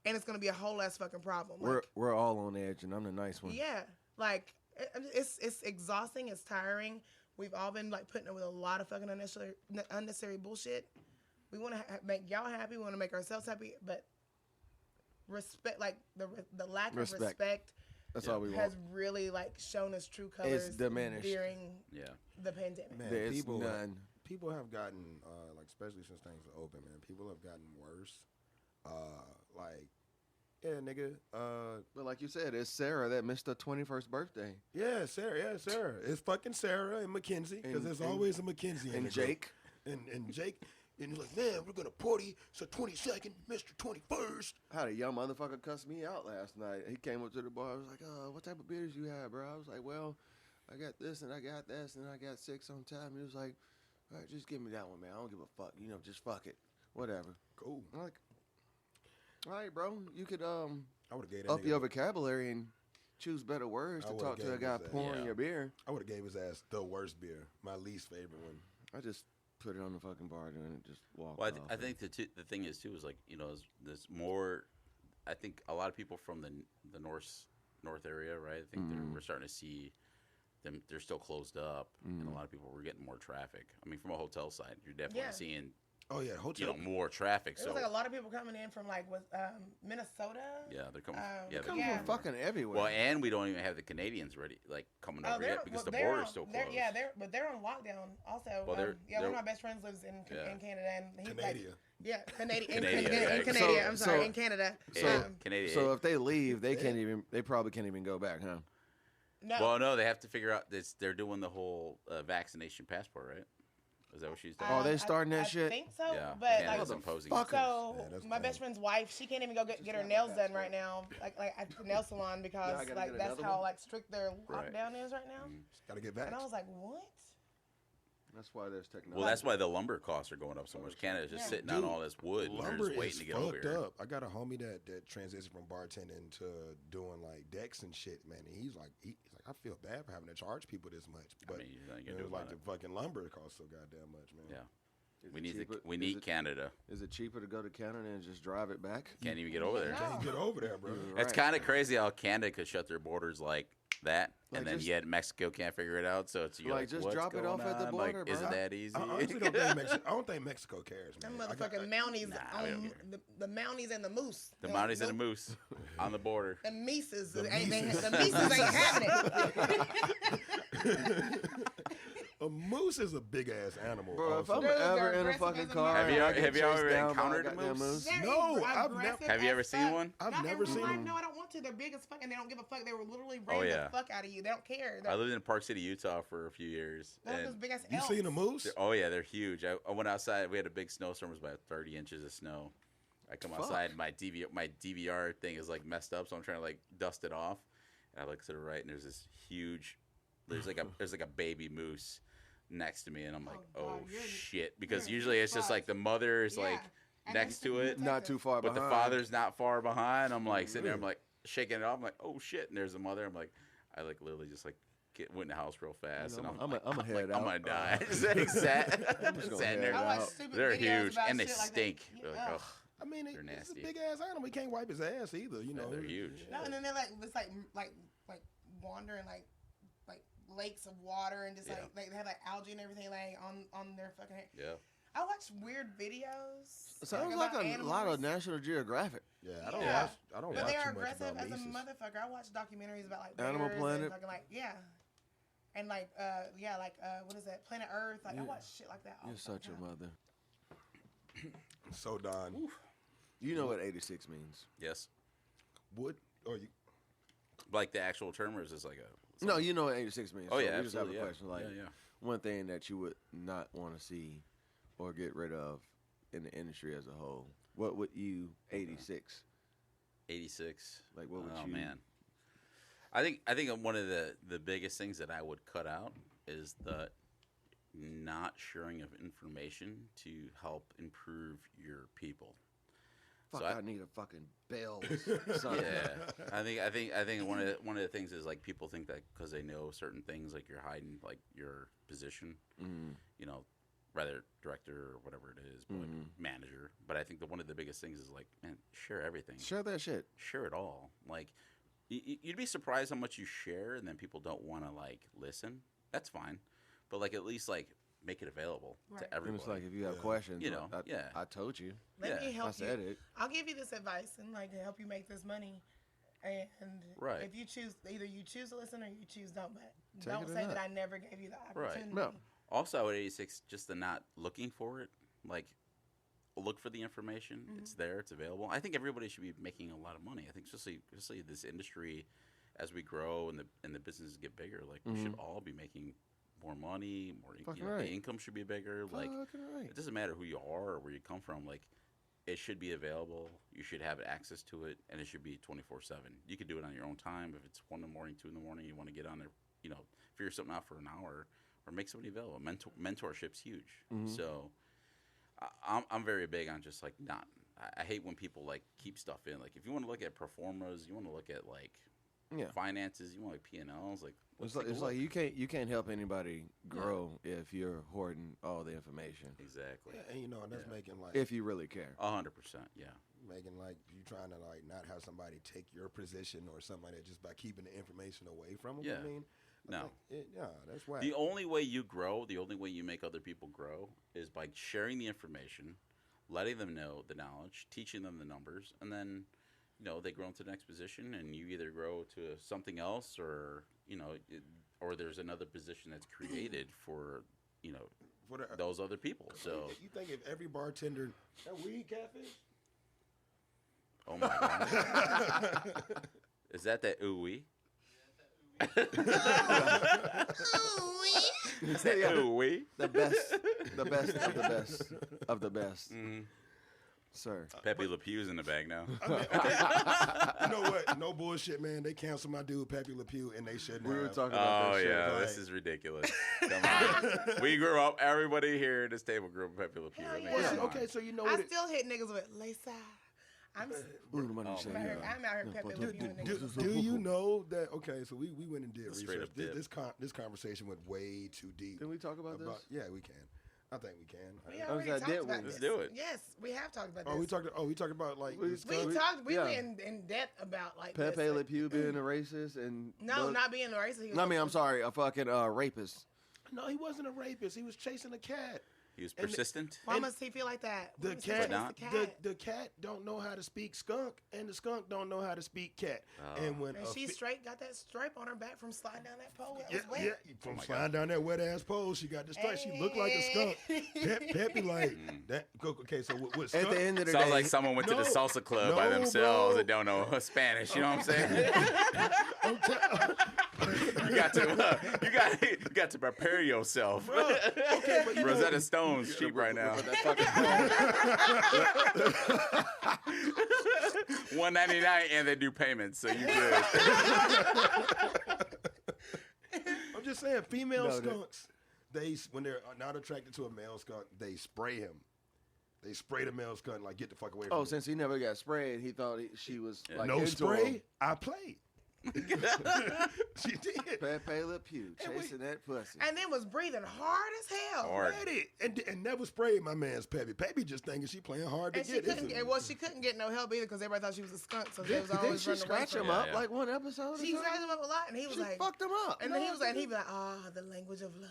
and it's gonna be a whole ass fucking problem. We're all on edge, and I'm the nice one. Yeah, like it's exhausting. It's tiring. We've all been like putting up with a lot of fucking unnecessary bullshit. We want to make y'all happy. We want to make ourselves happy, but respect, like the lack of respect. That's all we want. Has really like shown us true colors. It's diminished during the pandemic. Man, There's people have gotten like, especially since things are open, man. People have gotten worse. Like, yeah, nigga. But like you said, it's Sarah that missed her 21st birthday. Yeah, Sarah. Yeah, Sarah. It's fucking Sarah and Mackenzie, because there's always a Mackenzie in and Jake. And Jake. And he's like, man, we're gonna party. So 22nd, Mr. 21st. I had a young motherfucker cuss me out last night. He came up to the bar. I was like, what type of beers you have, bro? I was like, well, I got this and I got this and I got 6 on time. He was like, all right, just give me that one, man. I don't give a fuck. You know, just fuck it. Whatever. Cool. I'm like, all right, bro. You could I would have gave that up nigga your vocabulary and choose better words to talk to a guy pouring your beer. I would have gave his ass the worst beer, my least favorite one. I just put it on the fucking bar and just walk Well, off. I think the thing is too is like, you know, there's more. I think a lot of people from the north area, right? I think we're starting to see they're still closed up, and a lot of people were getting more traffic. I mean, from a hotel side, you're definitely seeing Oh yeah, hotel. more traffic. It So was like a lot of people coming in from like Minnesota. yeah, they're coming. They they're come yeah. from fucking everywhere. Well, and we don't even have the Canadians ready, like coming over they're- yet because the they're border's on- still they're- closed. Yeah, they're on lockdown also. Well, one they're- of my best friends lives in Canada, and he's Canada. Canadian. Canada, In yeah. Canada. I'm sorry, So- in Canada. Canadian. So if they leave, they probably can't even go back, huh? No, well, no, they have to figure out this. They're doing the whole vaccination passport, right? Is that what she's doing? Oh, they starting that I shit? think so, yeah, but Canada's like, imposing. fuck- so Yeah, that's my bad. best friend's wife, she can't even go get her nails done right now, like at the nail salon because I gotta like get that's another how one? like strict their Right. lockdown is right now. Gotta get back. And I was like, what? That's why there's technology. Well, that's why the lumber costs are going up so much. Canada's just Yeah. sitting on Dude, all this wood, and they're Lumber just waiting is to get over fucked here. up. I got a homie that transitioned from bartending to doing like decks and shit, man. And he's like, I feel bad for having to charge people this much, but I mean, you ain't you gonna know, do like about the it. fucking lumber costs so goddamn much, man. Yeah. Is We it need cheaper- we is need it- Canada. Is it cheaper to go to Canada and just drive it back? Can't even get over there. No. Can't get over there, bro. You're It's right. kind of crazy how Canada could shut their borders like that, Like and then just- yet Mexico can't figure it out. So it's you're Like, like, just what's drop it going off at the on? border, Like, is it bro. that easy? I honestly I don't think Mexico cares, Them man. motherfucking Mounties, Nah, we don't on care. the Mounties and the Moose. The They- Mounties and the nope. Moose on the border. The Mises, The the Mises. Mises ain't having it. A moose is a big ass animal. Bro, if also. I'm They're ever in a aggressive fucking as a car, mother- Have you- and I get have you chased ever down by encountered a goddamn moose? They're No, I've aggressive never- Have you as ever seen fuck. one? I've Not never in real seen life. one. No, I don't want to. They're big as fuck, and they don't give a fuck. They were literally Oh, raising yeah. the fuck out of you. They don't care. I lived in Park City, Utah for a few years. Those and big ass You seen a moose? oh yeah, they're huge. I went outside. We had a big snowstorm. It was about 30 inches of snow. I come Fuck. outside. My DVR thing is like messed up, so I'm trying to like dust it off. And I look to the right, and there's this huge. There's like a baby moose next to me, and I'm like, Oh, oh, God, you're- shit, because you're usually it's just fucked. like the mother is Yeah. like And next then to it, Not too far but behind. the father's not far behind. I'm like sitting there, I'm Really? like shaking it off. I'm like, oh shit, and there's the mother. I'm like, I like literally just like went in the house real fast, You know, and I'm like, a head I'm out. gonna die. Just sat, just gonna sat head there. I watch out. stupid They're videos huge about and they shit like stink. That. You're Yeah. like, ugh. I mean, They're it's a nasty. big ass animal. He can't wipe his ass either. You know, they're huge. No, and then they're like it's like wandering like lakes of water and just Yeah. like they have like algae and everything like on their fucking head. Yeah. I watch weird videos. Sounds like about a lot of animals. National Geographic. Yeah, I don't Yeah. watch. I don't But watch they are too much aggressive about as a Mises. motherfucker. I watch documentaries about like Animal bears Planet. and fucking like and like what is that? Planet Earth. Like I watch shit like that. All You're the fucking such a time. mother. So Don, You know what 86 means. Yes. would or you? Like the actual term, or is this like a? No, you know what 86 means. Oh so yeah, we just have a absolutely. Yeah. question. Like, yeah. one thing that you would not want to see or get rid of in the industry as a whole. What would you 86? 86. Like, what would oh you- man. I think one of the biggest things that I would cut out is the not sharing of information to help improve your people. Fuck, So I need a fucking bell. son. Yeah, I think one of the things is like people think that because they know certain things, like you're hiding like your position, you know, rather director or whatever it is, but like manager. But I think that one of the biggest things is like, man, share everything, Share that shit. share it all. Like, you'd be surprised how much you share, and then people don't want to like listen. That's fine, but like at least like make it available Right. to And everybody. it's like, if you have Yeah. questions, You know, I, yeah. I told you. Let me Yeah, help I said you. it. I'll give you this advice and like help you make this money. And Right. if you choose, either you choose to listen or you choose don't. But Take don't it or say not. that I never gave you the Right. opportunity. No. Also, at 86, just the not looking for it, like look for the information. It's there. It's available. I think everybody should be making a lot of money. I think especially this industry, as we grow and the businesses get bigger, like we should all be making more money. More, Fucking the right. income should be bigger. Like Fucking right. it doesn't matter who you are or where you come from. Like it should be available. You should have access to it, and it should be 24/7. You could do it on your own time. If it's 1 in the morning, 2 in the morning, you want to get on there, you know, figure something out for an hour, or make somebody available. Mentorship's huge. So I'm very big on just like not. I hate when people like keep stuff in. Like if you want to look at performers, you want to look at like Yeah. finances, you want like P&Ls. Like let's It's take a like look. you can't help anybody grow if you're hoarding all the information. Exactly. Yeah, and you know, and that's making like If you really care. 100%. Yeah. making like you trying to like not have somebody take your position or somebody that just by keeping the information away from them. Yeah. I mean, No. That's why. The only way you grow, the only way you make other people grow is by sharing the information, letting them know the knowledge, teaching them the numbers, and then, they grow into the next position, and you either grow to something else or, or there's another position that's created for, those other people. So you think if every bartender that weed catfish? Oh my God. Is that ooey? Ooey? The best of the best of the best. Mm-hmm. Sir. Pepe Le Pew's in the bag now. I mean, okay. You know what? No bullshit, man. They canceled my dude Pepe Le Pew, and they shouldn't. We were have. talking about that shit. Yeah, Like- this is ridiculous. Come on. We grew up, everybody here at this table grew up with Pepe Le Pew. Hell I mean, yeah. Well, see, come on. okay, so you know I what? still hit niggas with Lisa. I'm What am I saying? I'm out here Pepe Le Pew and niggas. Do you know that? Okay, so we went and did Straight research. up dip. This conversation went way too deep. Can we talk about this? Yeah, we can. I think we can. We I already was talked like, about Let's this. do it. Yes, we have talked about this. We talked about like We this We stuff. talked. We Yeah. went in depth about like Pepe this. Le Pew being a racist and No, not being a racist. He was No, I mean, I'm sorry, a fucking rapist. No, he wasn't a rapist. He was chasing a cat. He was And the- persistent. Why and must he feel like that? The Why must he cat, chase not? the cat? the cat don't know how to speak skunk, and the skunk don't know how to speak cat. Oh. And when And a she fi- straight got that stripe on her back from sliding down that pole. That yeah, was wet. yeah, from my sliding down that wet ass pole, she got the stripe. She looked like a skunk. Peppy like that. Okay, so what skunk? At the end of the Sounds day, like someone went to the No. salsa club by No, themselves bro. and don't know Spanish. You know what I'm saying? I'm tell- you got to prepare yourself. Bro, okay, but you know- Rosetta Stone's cheap right now. That fucking $1.99 and they do payments, so you good. I'm just saying, female No, they- skunks, when they're not attracted to a male skunk, they spray him. They spray the male skunk like get the fuck away from Oh, me. since he never got sprayed, he thought she was Yeah. like No into spray, him. I played. She did. Pepe Le Pew And we- chasing that pussy. And then was breathing hard as hell. Hard. Read it and never sprayed my man's Peppy. Peppy just thinking she playing hard to And she get couldn't. it. Well, she couldn't get no help either because everybody thought she was a skunk, so they was Didn't always she running away scratch from him her. up Yeah. like one episode? or She something? scratched him up a lot, and he was She like, fucked him up. and then he was like, the language of love.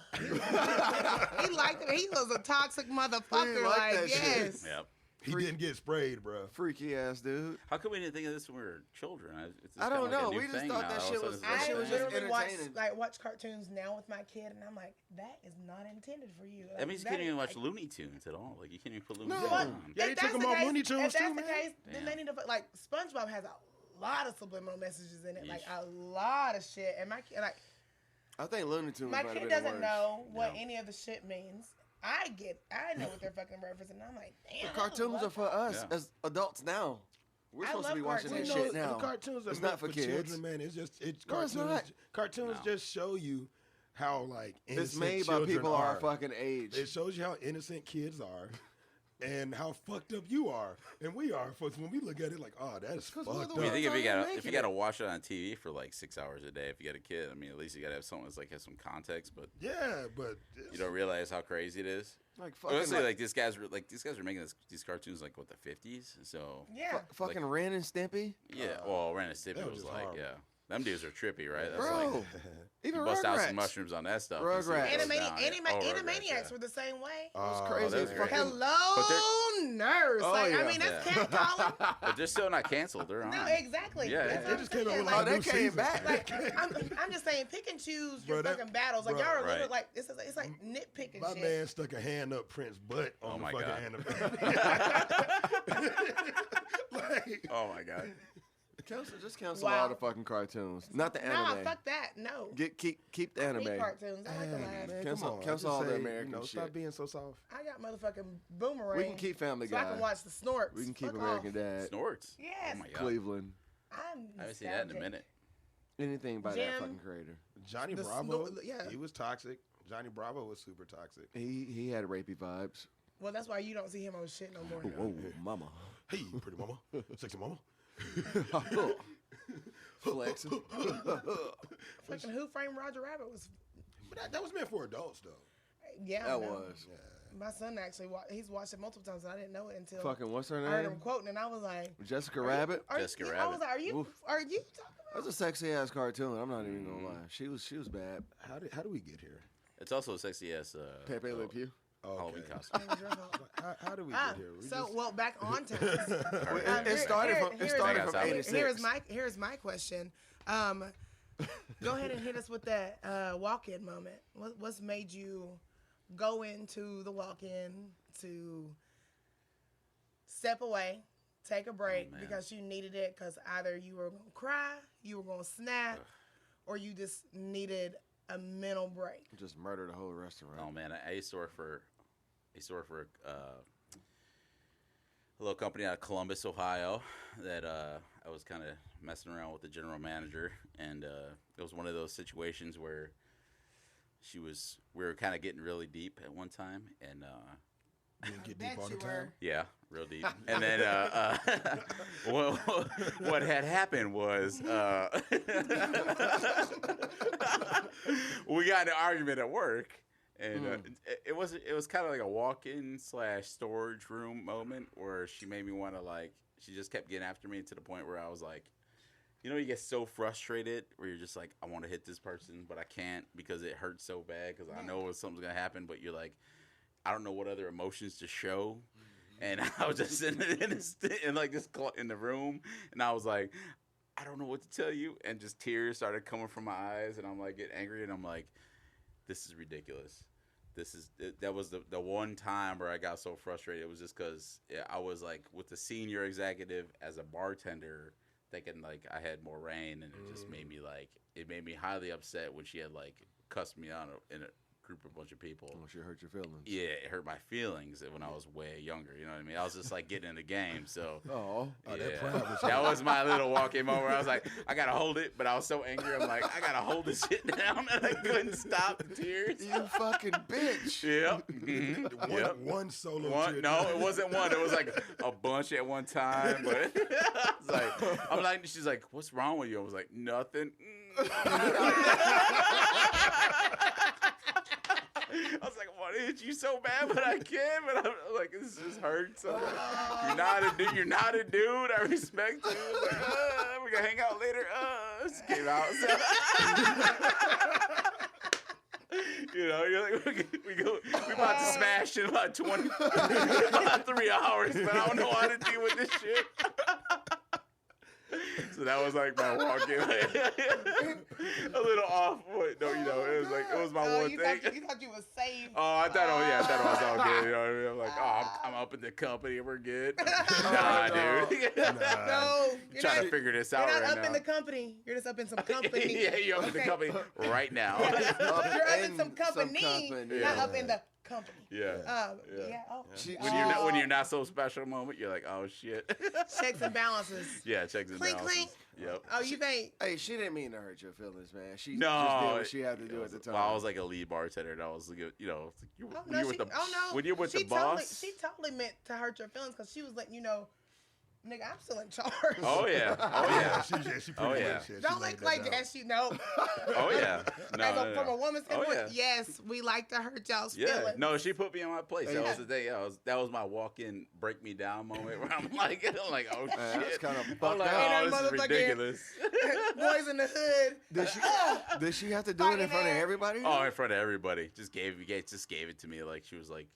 He liked it. He was a toxic motherfucker. like Like, that shit. yes. Yep. He didn't get sprayed, bro. Freaky ass dude. How come we didn't think of this when we were children? It's just I don't kinda like a know. new We just thing thought now. that All of shit a was- sudden it's that I shit like, was just literally watch entertaining. watch cartoons now with my kid, and I'm like, that is not intended for you. that means you can't is, even watch like, Looney Tunes at all. Like you can't even put Looney No. Tunes What? on. Yeah, they If took that's him the off case- Looney Tunes if that's too, the man. case, then they need to like SpongeBob has a lot of subliminal messages in it, like a lot of shit. And my kid, like I think Looney Tunes my might have kid been doesn't worse. know what No. any of the shit means. I know what they're fucking referencing. I'm like, damn. The cartoons are for us Yeah. as adults now. We're I supposed to be love watching cartoons. this You shit know, now. the cartoons are It's meant not for kids. children, man. It's No, cartoons. it's not. Cartoons No. just show you how like It's innocent made by children people are. our fucking age. It shows you how innocent kids are, and how fucked up you are, and we are. So when we look at it, like, oh, that's Because fucked we're up. the I mean, I think That's if you how you gotta make if you it. gotta watch it on TV for like 6 hours a day, if you got a kid, I mean, at least you gotta have something that's like has some context. But Yeah, but you don't realize how crazy it is. like fucking, Honestly, like these guys were making these cartoons like what the 50s. So Yeah. fucking Ren and Stimpy. yeah, well, Ren and Stimpy that was was just like horrible. yeah, them dudes are trippy, right? That's Bro, like even you bust out some Rugrats. mushrooms on that stuff. and see what Rugrats. goes down. Animaniacs Rugrats, yeah. were the same way. was Oh, crazy that was as great. fucking. Hello, nurse. Oh, like, yeah. I mean, that's Yeah. catcalling. But they're still not canceled. They're on. No, exactly. Yeah, That's yeah. what They I'm just came out saying. with Oh, like, they new came season. back. Like, I'm just saying, pick and choose your Bro, that- fucking battles. Like, bro, y'all are right. literally like, it's like nitpicking My shit. man stuck a hand up Prince's butt on Oh the my fucking God. anime. Like, Oh my god. Just cancel Wow. all the fucking cartoons, not the Nah, anime. fuck that. No. Keep the I hate anime. cartoons. I like to laugh. man, Cancel- come on. cancel I all just the say, American Stop shit. being so soft. I got motherfucking Boomerang. We can keep Family so I Guy. can watch the Snorks. We can keep Fuck American off. Dad. Snorts. Yes. Oh my god. Cleveland. I'm I haven't seen that in a nostalgic. minute. Anything by that Jim. fucking creator. Johnny The Bravo, snor- yeah. he was toxic. Johnny Bravo was super toxic. He had rapey vibes. Well, that's why you don't see him on shit no more. Whoa, mama. Hey, pretty mama, sexy mama. Flexing. Fucking Who Framed Roger Rabbit was, But that was meant for adults, though. yeah. I That know. was. Yeah. My son actually, he's watched it multiple times, and I didn't know it until Fucking what's her I heard him name? quoting, and I was like, Jessica Rabbit. Jessica I was Rabbit. like, are you Oof. talking That's a sexy ass cartoon. I'm not even gonna lie. She was bad. How do we get here? It's also a sexy ass Pepe Le Pew. Halloween Okay. costume. It was your fault. How do we get here? We So, just- well, back on task. It started from here's- 86. Here's my question. Go ahead and hit us with that walk-in moment. What's made you go into the walk-in to step away, take a break man. because you needed it because either you were going to cry, you were going to snap, or you just needed a mental break? Just murdered the whole restaurant. Oh man, I used to work for a little company out of Columbus, Ohio. That I was kind of messing around with the general manager, and it was one of those situations where we were kind of getting really deep at one time, and You didn't get Bet deep all the you time. were. yeah, real deep. And then what had happened was we got in an argument at work, and it was kind of like a walk-in / storage room moment where she made me want to she just kept getting after me to the point where I was like, you know, you get so frustrated where you're just like, I want to hit this person, but I can't because it hurts so bad because I know something's gonna happen, but you're like, I don't know what other emotions to show. And I was just sitting in the room, and I was like, I don't know what to tell you. And just tears started coming from my eyes, and I'm like getting angry, and I'm like, this is ridiculous. That was the one time where I got so frustrated. It was just because I was like with the senior executive as a bartender, thinking like I had more reign, and it just made me highly upset when she had cussed me out in a group of bunch of people. Oh, she hurt your feelings. Yeah, it hurt my feelings when I was way younger. You know what I mean? I was just getting in the game. So Oh, that pride was that was my little walk-in moment where I was like, I gotta hold it, but I was so angry. I'm like, I gotta hold this shit down, and I couldn't stop the tears. you fucking bitch. Yep. Mhm. Yep. One solo One, tear. no, it wasn't one. It was a bunch at one time. But I'm like, she's like, what's wrong with you? I was like, nothing. I was like, I want to hit you so bad, but I can't. But I'm like, this just hurts. So you're not a dude. I respect you. Like, we're gonna hang out later. Just came out. You know, you're like, we about to smash in about 3 hours, but I don't know how to deal with this shit. So that was my walk-in. A little off, but no, it was my one you thing. You thought you was safe. Oh, I thought it was all good. You know what I mean? I'm like, I'm up in the company, we're good. Nah, dude. No, you're Trying not, to figure this you're out not right up now. in the company. You're just up in some company. Yeah, you're up in the Okay. company right now. You're up in some company, company. not up in the company. Yeah. Yeah. Oh, When you're not so special moment, you're like, oh shit. checks and balances. Yeah, checks and Clink, balances. clink. Yep. Oh, you think? Hey, she didn't mean to hurt your feelings, man. She No, just did what she had to do at the time. Well, I was like a lead bartender, and I was, when Oh you're no, with no. when you're with she the boss. she totally meant to hurt your feelings because she was letting you know, nigga, I'm still in charge. Oh yeah. Oh yeah. She pretty Oh, much, yeah. she Don't laid look like down. that. No. Oh yeah. No, From a woman's Oh, standpoint, yeah. yes, we like to hurt y'all's Yeah. feelings. No, she put me on my place. That Yeah. was the day. That was my walk-in, break me down moment where I'm like, oh Man, shit. that's kind of I'm fucked like, up. Ain't oh, that this is motherfucker- ridiculous. Boys in the hood. Did she have to do it in front of everybody? Oh, in front of everybody. Just gave it to me. Like she was like,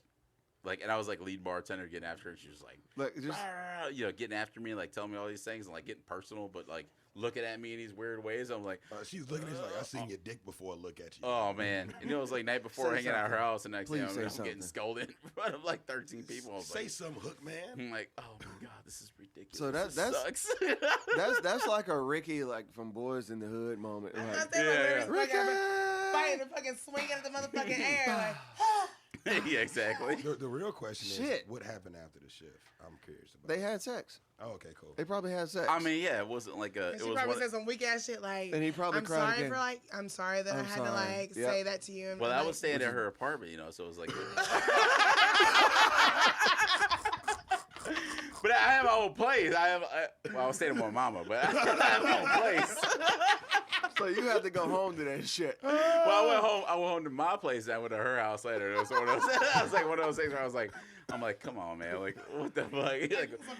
and I was like lead bartender getting after her. And she was like, Like, just getting after me, like telling me all these things and like getting personal, but like looking at me in these weird ways. I'm like, She's looking at you like, I seen your dick before I look at you. oh man. And it was like night before Say hanging at her something. house, and next thing Please I'm say getting something. scolded in front of like 13 people. I was Say like, something, Hook man. I'm like, oh my god, this is ridiculous. So This that's- sucks. that's like a Ricky from Boys in the Hood moment. I'm Like, not saying Yeah, like yeah. Ricky fighting and fucking swinging at the motherfucking air. Like, Yeah, exactly. The real question is, Shit. what happened after the shift? I'm curious about. they had sex. Oh, okay, cool. They probably had sex. I mean, yeah, it wasn't like a. and It she was probably one, said some weak ass shit like, And he probably I'm cried sorry again. for I'm sorry that I I'm had sorry. to like Yep. say that to you. And well, I'm I like, was staying at her apartment, so it was like. But I have my own place. I was staying with my mama, but I have my own place. So you had to go home to that shit. Well, I went home to my place. I went to her house later. It was one of those. I was like one of those things where I'm like, come on, man. Like, what the fuck? Like,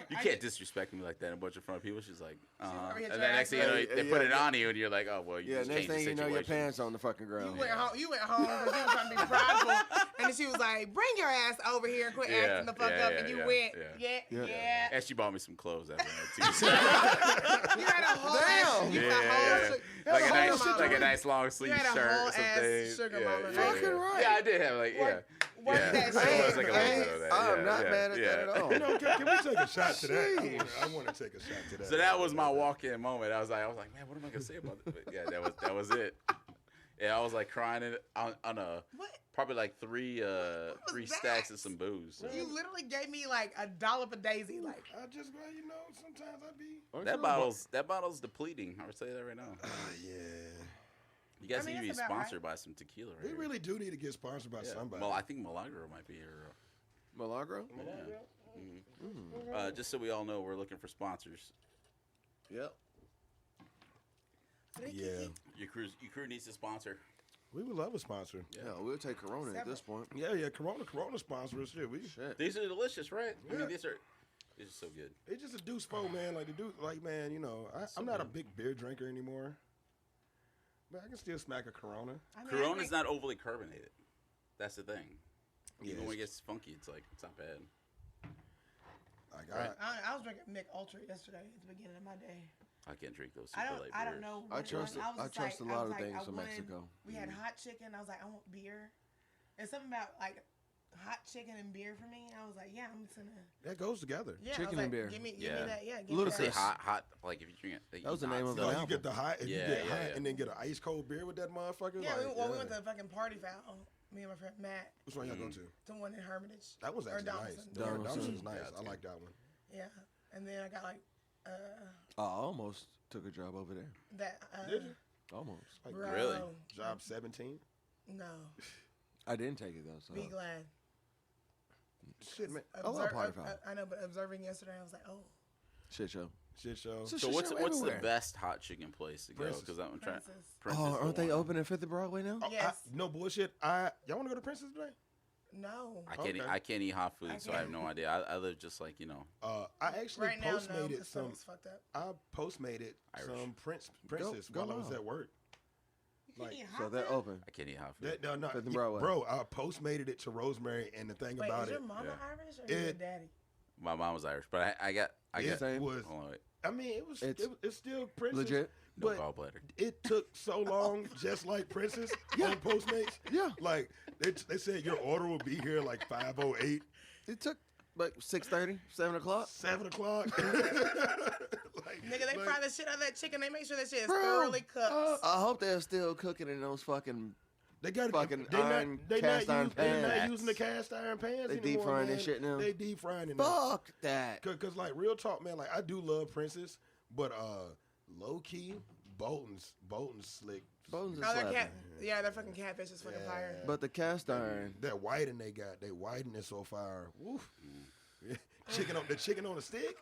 you can't disrespect me like that in a bunch of front of people. She's like, over here and then next thing you know, they put it on you, and you're like, oh well, you just next changed the thing you know, situation. your pants on the fucking ground. You went home because you were trying to be prideful, and then she was like, "Bring your ass over here and quit acting the fuck up." And you went, yeah. And she bought me some clothes after that too. You had a whole ass, you had a whole like a nice long sleeve had a shirt whole or something. ass sugar mama. Fucking right. Yeah, I did have like Work that It was shit. like a little bit of that. I'm not mad at that at all. You know, can we take a shot to that? I want to take a shot to that. So that was my walk-in moment. I was like, man, what am I gonna say about this? But yeah, that was it. Yeah, I was like crying on a probably like three stacks of some booze. You literally gave me like $1 for Daisy, like. I just, you know, sometimes I be. That bottle's depleting. I would say that right now. Yeah. You guys need to be that's about sponsored by some tequila. Right We here. really do need to get sponsored by somebody. Well, I think Milagro might be here. Milagro? Just so we all know, we're looking for sponsors. Yep. Yeah. Your crew needs a sponsor. We would love a sponsor. Yeah, we'll take Corona at this point. Yeah. Corona sponsor us. Shit. Shit. These are delicious, right? Yeah. I mean, these are so good. It's just a deuce foe, man. Like the dude, like man, you know, I'm not a big beer drinker anymore, but I can still smack a Corona. Corona's not overly carbonated. That's the thing. Yeah, Even when it gets funky, it's not bad. Like I was drinking Mick Ultra yesterday at the beginning of my day. I can't drink those super light beers. I don't know. I trust a lot of things from Mexico. We had hot chicken. I was like, I want beer. And something about like hot chicken and beer for me. I was like, yeah, I'm just gonna. that goes together. Yeah, Chicken and beer. Give me that. Yeah, give me Ludicrous. Say that. hot. Like if you drink it. That was the name of So the you album. get the hot, if you get hot, yeah. and then get an ice cold beer with that motherfucker. Yeah, like, we went to the fucking party foul. Me and my friend Matt. Which one y'all go to? The one in Hermitage. That was Or actually Donaldson. nice. Donaldson was Yeah, nice. that's I good. like that one. Yeah, and then I got like I almost took a job over there. that. Did you? Almost. Like, Bro, Really? job 17. No, I didn't take it though. So be glad. Shit, man. I love party foul. I know, but observing yesterday, I was like, oh, Shit show. Shit show. So So what's the everywhere. best hot chicken place to go? Princess. Because I'm trying. Princess. Princess Oh, is aren't the they one. open at 50th Broadway now? Oh, Yes. no bullshit. Y'all want to go to Princess today? No. I can't eat hot food, so I have no idea. I live just like I actually Right now, no, postmated because some. stomach's fucked up. I postmated Irish. some Princess go while I was on. at work. You Like, can't eat So hot they're food? open. I can't eat hot food. No, Fifth and Broadway. bro, I postmated it to Rosemary, and the thing Wait, about is your it, mama Yeah. Irish or your It- daddy? My mom was Irish, but I got. it Same. was. Hold on, wait. I mean, it was. It's It's still Princess. Legit. No But gallbladder. it took so long, just like Princess on Postmates. Yeah. Like they said, your order will be here like 5:08, It took like 6:30, 7 o'clock. 7:00. Like, Nigga, they like, fry the shit out of that chicken. They make sure that shit is Bro, thoroughly cooked. I hope they're still cooking in those fucking. They got fucking they iron, not, cast iron they're not pans. using the cast iron pans They anymore, deep frying man. this shit now? They deep frying it now. Fuck that. Cause like real talk, man. Like I do love Princess, but low key Bolton's slick. Bones are Oh, that slapping. cat. Yeah, that fucking catfish is fucking fire. But the cast iron. That whiting they got, they whiting is so fire. Woof. Chicken on the stick.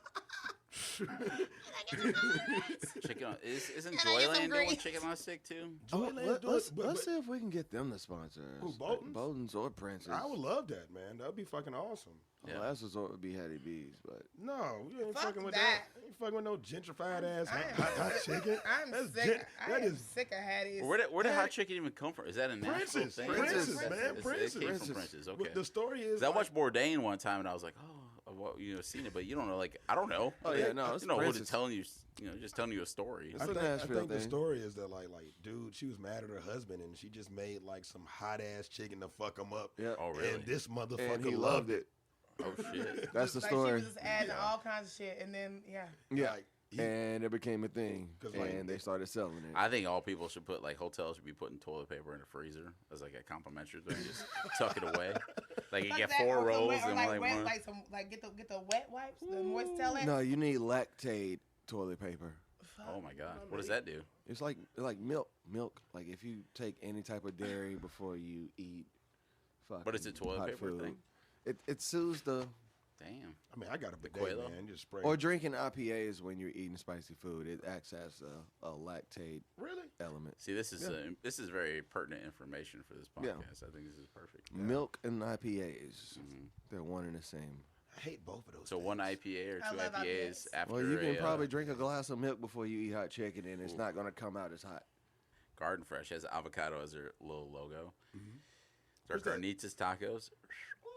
Chicken on, isn't Can I get some Joyland doing grease? chicken on a stick too? Joyland's doing it, but Let's see if we can get them to sponsor us. Who, Bolton's? Bolton's or Princess. I would love that, man. That'd be fucking awesome. Yeah. Last resort would be Hattie B's, but No, you ain't Fuck fucking with that. that. You ain't fucking with no gentrified ass I am hot chicken. I'm That's sick. I that am is sick of Hatties. Where did hot chicken even come from? Is that a Nashville Princess, thing? Princess, man, It Princess. came from Princess. Okay. But the story is I like, watched Bourdain one time and I was like, oh, well, seen it, but you don't know. Like, I don't know. Oh, yeah, no, it's you know, who's Princess. telling you, just telling you a story. It's I a think Nashville the thing. story is that like dude, she was mad at her husband and she just made like some hot ass chicken to fuck him up. yeah. Oh, really? And this motherfucker And he loved loved it. Oh shit. That's the Like story. she was just adding all kinds of shit, and then Yeah. Like, he- And it became a thing. 'Cause, like, And they started selling it. I think all people should put, like, hotels should be putting toilet paper in the freezer as like a complimentary thing. Just tuck it away. Like you Fuck get that, 4 or some rolls wet, or and like like wet, one. like some get the wet wipes, the moist towelettes. No, you need Lactaid toilet paper. Fuck. Oh my god, what does that do? It's like milk. Like if you take any type of dairy before you eat. But it's a toilet hot paper food, thing? It soothes the Damn. I mean, I got a bidet, Quail? man. Just spray. Or drinking IPAs when you're eating spicy food. It acts as a lactate Really? element. See, this is very pertinent information for this podcast. Yeah. I think this is perfect. Milk and IPAs, Mhm. they're one and the same. I hate both of those. So things. one IPA or I two love IPAs IPAs. after Well, you can a, probably drink a glass of milk before you eat hot chicken, and it's not going to come out as hot. Garden Fresh has avocado as their little logo. Their Where's that? carnitas tacos.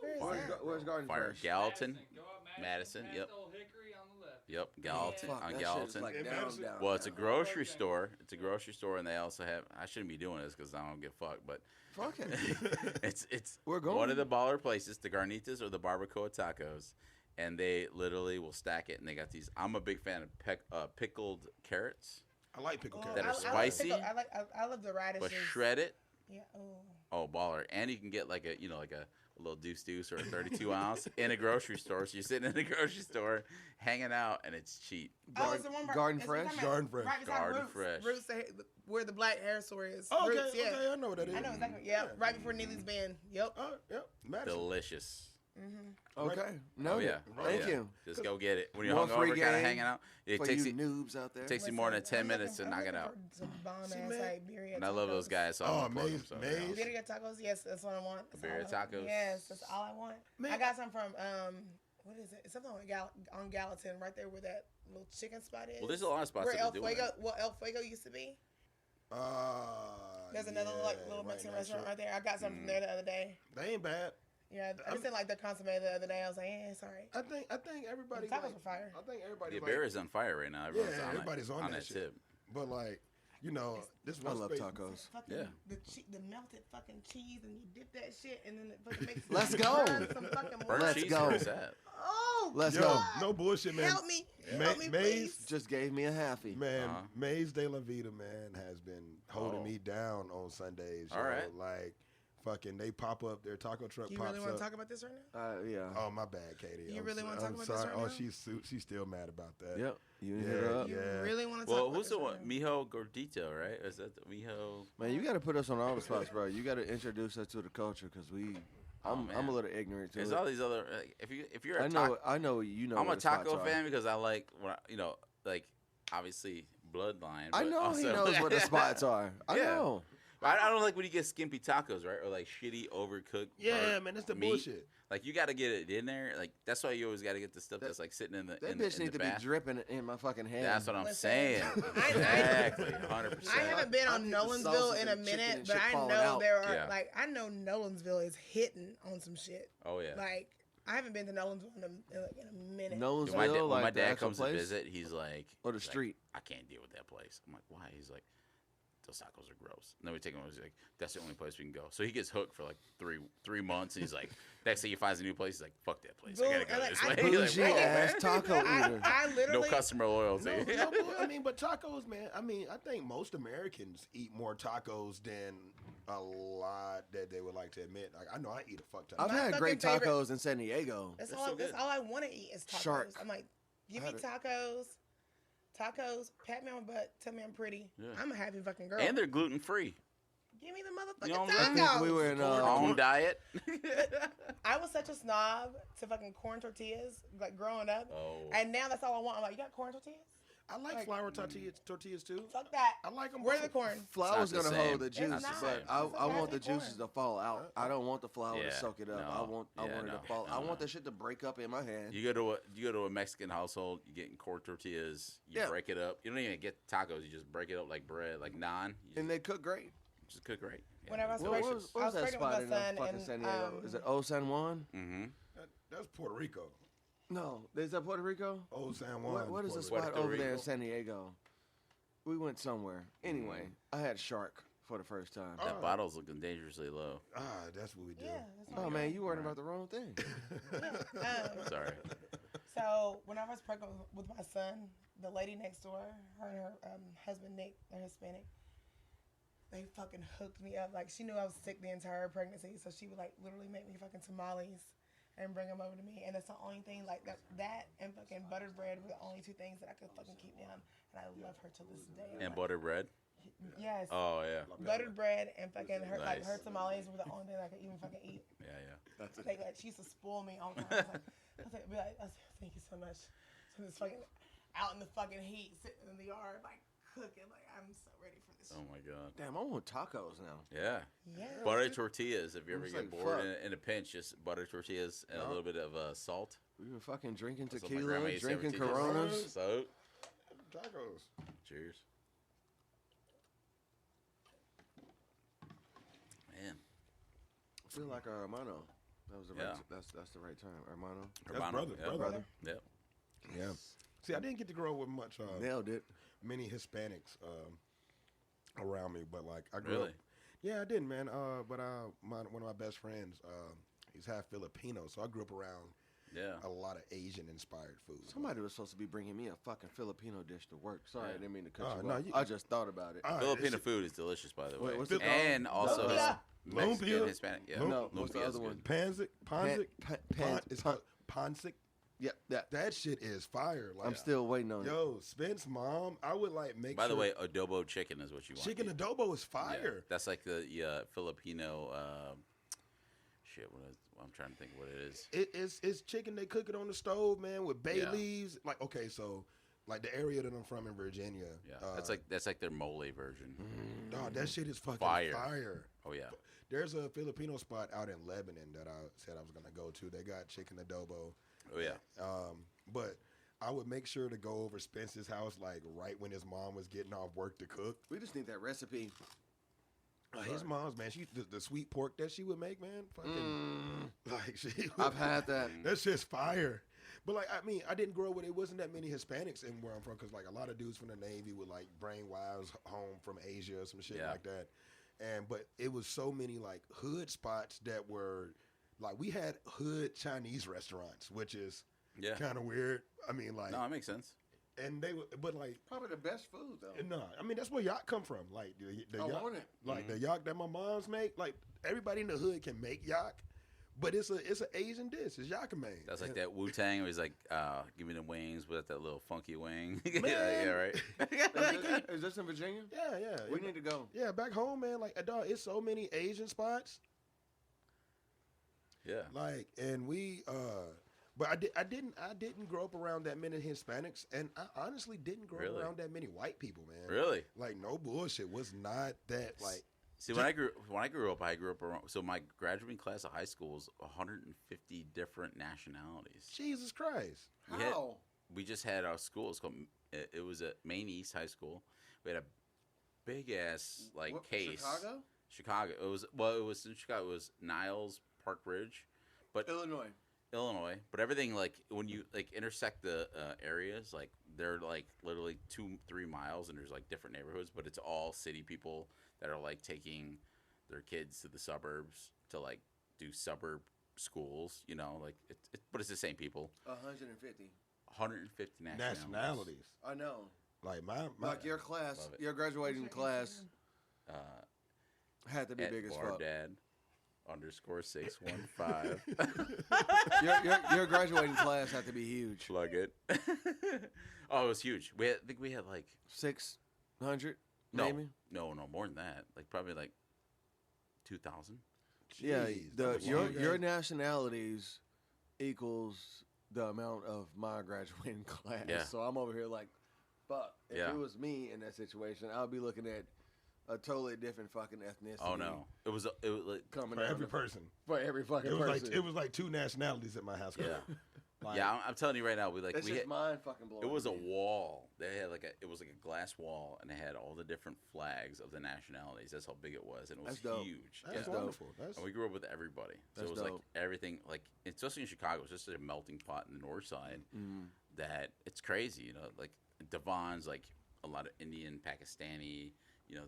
Where is Fire. that? Where's Garden Fire. Fresh? Gallatin. Go up Madison, past yep. Old Hickory on the left. Yep, Gallatin Fuck, on that shit is Gallatin. like In down, Madison? down, Well, it's a down. grocery store. It's a grocery store, and they also have. I shouldn't be doing this because I don't get fucked, but Fuck it. it's We're going. one of the baller places, the Garnitas or the Barbacoa Tacos, and they literally will stack it. And they got these. I'm a big fan of pickled carrots, I like pickled Oh, carrots. That are I like spicy? pickle- I love the radishes. but shred it. Yeah. Oh. Oh, baller! And you can get like a little deuce or a 32 ounce in a grocery store. So you're sitting in a grocery store, hanging out, and it's cheap. Oh, it's the one Garden it's what I'm Fresh? talking Garden about. Fresh. Right beside Garden Roots. Fresh. Roots, where the black hair store is. Oh, okay, Roots, yeah. okay, I know what that is. I know exactly. Yeah, right before Neely's Bend. Yep. Yep, Madison. Delicious. Okay. Oh No. yeah. Oh, Thank yeah. you. Just go get it when you're More hungover, free kind of game hanging out. It For takes you you noobs out there. takes you more than 10 I'm minutes to looking- knock I'm it out. looking for some bomb See, ass man. like birria And I love those tacos. guys. So I'm Oh, gonna plug them, Maze- so, Maze. yeah. Birria tacos, yes, that's what I want. That's all I Birria want. tacos. Yes, that's all I want. Man. I got some from what is it? It's something on Gallatin, right there where that little chicken spot is. Well, there's a lot of spots where that El are doing Fuego, that. well, El Fuego used to be. There's another yeah, little right Mexican next to restaurant it. right there. I got some from there the other day. They ain't bad. Yeah, I just didn't like the consomme the other day. I was like, sorry. I think everybody. The tacos like, were fire. I think everybody. Yeah, like, beer is on fire right now. Everyone's Yeah, on everybody's on that shit. tip. But like, this I one love space. tacos. Fucking Yeah. the melted fucking cheese and you dip that shit and then it fucking makes Let's you go. burn some fucking Burnt Let's cheese, go. where's that? Oh, Let's Yo, go. no bullshit, man. help me, Maze- please. Just gave me a halfie. Man, Uh-huh. Maze de la Vida, man, has been holding Oh. me down on Sundays. All yo. right. Like, fucking, they pop up. Their taco truck You pops really want up. to talk about this right now? Yeah. Oh, my bad, Katie. You I'm really so- wanna talk I'm about this sorry. right Oh, now? she's still mad about that. Yep. You Yeah, hit her up. You Yeah. really want to talk Well, about who's this the right one? now? Mijo Gordito, right? Is that the Mijo? Man, you got to put us on all the spots, bro. You got to introduce us to the culture because I'm man. a little ignorant to There's it. all these other. If you're a I know you know. I'm where a the spots taco are. fan because I like like obviously bloodline. I but know he also- knows where the spots are. I Yeah. know. I don't like when you get skimpy tacos, right? Or like shitty, overcooked. Yeah, burnt man, that's the meat. bullshit. Like you got to get it in there. Like that's why you always got to get the stuff That- that's like sitting in the. That in bitch the need to be bath. dripping in my fucking hand. That's what I'm Listen, saying. I- Exactly, 100%. I haven't been I on need the Nolensville sausage in a and chicken minute, and but shit I falling know out. there are Yeah. I know Nolensville is hitting on some shit. Oh yeah. Like I haven't been to Nolensville in a minute. Nolensville, When my like the dad actual comes place? to visit, he's like, Or the he's like, street? I can't deal with that place. I'm like, why? He's like, those tacos are gross. And then we take him. He's like, that's the only place we can go. So he gets hooked for like three months, and he's like, next thing he finds a new place, he's like, fuck that place. I gotta go Boom, this and, way. like, He's like, Bougie "Whoa, ass man." taco eater. I No literally customer loyalty. I mean, but tacos, man. I mean, I think most Americans eat more tacos than a lot that they would like to admit. Like, I know I eat a fuck ton. I've My had great fucking favorite- tacos in San Diego. That's They're all. so That's good. all I want to eat is tacos. Shark. I'm like, give I me had tacos, pat me on my butt, tell me I'm pretty. Yeah. I'm a happy fucking girl. And they're gluten free. give me the You motherfucking know, I tacos. think we were in Own diet. I was such a snob to fucking corn tortillas, like growing up, Oh. and now that's all I want. I'm like, you got corn tortillas? I like Like- flour tortillas too. Fuck that. I like them. Where's the corn? Flour's It's not gonna the hold the same. juice, It's not. but It's I just want the happy corn. juices to fall out. I don't want the flour Yeah, to soak it up. no. I want it no, to fall. no, I want no. the shit to break up in my hand. You go to a Mexican household, you get corn tortillas, you Yeah. break it up. You don't even get tacos, you just break it up like bread, like naan. You And they cook great. just cook right. Yeah. Whenever I was What pregnant- was I was that pregnant spot with in my son, fucking and, San Diego? Is it Old San Juan? Mm-hmm. That's Puerto Rico. No, is that Puerto Rico? Old San Juan. What is the Puerto spot Puerto over there in Rico. San Diego? We went somewhere. Anyway, I had shark for the first time. That Oh. bottle's looking dangerously low. Ah, that's what we do. Yeah. That's Oh what man, we you worried about the wrong thing. do. Yeah. Sorry. So when I was pregnant with my son, the lady next door, her and her husband Nick, they're Hispanic. They fucking hooked me up. Like she knew I was sick the entire pregnancy, so she would like literally make me fucking tamales and bring them over to me. And that's the only thing like that and fucking buttered bread were the only two things that I could fucking keep down. And I love her to this day. And Like, butter bread. yes. Oh yeah. Buttered bread and fucking her like Nice. her tamales were the only thing I could even fucking eat. Yeah, yeah. Like she used to spoil me all the time. I was like, thank you so much. So this fucking out in the fucking heat, sitting in the yard, like cooking. Like I'm so ready for this. Oh my god. Damn, I want tacos now. Yeah. Yeah. Butter tortillas. If you ever It's get like, bored fuck. in a pinch, just butter tortillas and a little bit of salt. We've been fucking drinking That's what my tequila, grandma used to ever drinking teach us. Coronas. So, Tacos. cheers. Man. I feel like Hermano. That was the right. Yeah. That's the right term. Hermano. That's Hermano, brother, yeah. brother. Yep. Yeah. See, I didn't get to grow up with much Nailed it. many Hispanics around me, but like I grew Really? up. Yeah, I didn't, man. But one of my best friends, he's half Filipino, so I grew up around Yeah. a lot of Asian-inspired food. Somebody was supposed to be bringing me a fucking Filipino dish to work. Sorry, Yeah. I didn't mean to cut Oh, you no, off. you- I just thought about it. Filipino food is delicious, by the way. Wait, what's it called? And also Lumpia. Mexican, Lumpia? Hispanic. Yeah. No, what's the Lumpia is other one? good. Pansic, it's pan- called Pansic. Yeah, that. That shit is fire. Like, I'm still waiting on it. Yo, Spence mom, I would like make. By the sure- way, adobo chicken is what you want. chicken adobo is Yeah, fire. that's like the Filipino. Shit, I'm trying to think of what it is. It's chicken. They cook it on the stove, man, with bay Yeah. leaves. Like, okay, so like the area that I'm from in Virginia. Yeah, that's like their mole version. Dog, that shit is fucking Fire. fire. Oh yeah, There's a Filipino spot out in Lebanon that I said I was gonna go to. They got chicken adobo. oh yeah. But I would make sure to go over Spence's house like right when his mom was getting off work to cook. We just need that recipe. His mom's, man, the sweet pork that she would make, man, fucking like she. I've had that. That's just fire. But like, I mean, I didn't grow up with it. Wasn't that many Hispanics in where I'm from, because like a lot of dudes from the Navy would like bring wives home from Asia or some shit Yeah. like that. And but it was so many like hood spots that were like we had hood Chinese restaurants, which is Yeah. kind of weird. I mean, like, No, it makes sense. and they would, but like, Probably the best food though. no, I mean that's where yak come from. Like the I yak, want it. like the yak that my mom's make. Like everybody in the hood can make yak, but it's an Asian dish. It's yakame. That's like that Wu Tang. It was like, give me the wings with that little funky wing. Man. yeah, right. Is this in Virginia? Yeah, yeah. We need to go. Yeah, back home, man. Like, dog, it's so many Asian spots. Yeah. Like, and we, but I didn't grow up around that many Hispanics, and I honestly didn't grow Really? up around that many white people, man. Really? Like, no bullshit. Was not that like. See, when I grew up around. So my graduating class of high school was 150 different nationalities. Jesus Christ. How? We just had our school. It's called. It was at Maine East High School. We had a big ass like What, case. Chicago? Chicago. It was in Chicago. It was Niles, Park Ridge, but Illinois. But everything like when you like intersect the areas, like they're like literally 2-3 miles, and there's like different neighborhoods, but it's all city people that are like taking their kids to the suburbs to like do suburb schools, you know, like but it's the same people. 150. 150 Nationalities. I know. Like my Like your class, Love it. your graduating class had to be At big as fuck. Bardad _615. Your graduating class had to be huge. Plug it. Oh, it was huge. I think we had like 600, no, maybe. no, more than that. Like probably like 2,000. Yeah, Jeez, that was your long. nationalities equals the amount of my graduating class. Yeah. So I'm over here like, fuck. If Yeah. it was me in that situation, I'll be looking at a totally different fucking ethnicity. Oh no, it was like coming for out every of- person. For every fucking It was person. like it was like 2 nationalities at my house. yeah, Like, yeah. I'm telling you right now, It's we just had, mind fucking blowing. it was a me. wall. They had it was like a glass wall, and they had all the different flags of the nationalities. That's how big it was, and it was That's dope. huge. That's yeah. wonderful. That's And we grew up with everybody, so That's it was like dope. everything. Like especially in Chicago, it's just a melting pot in the north side. Mm. That it's crazy, you know. Like Devon's like a lot of Indian, Pakistani. You know,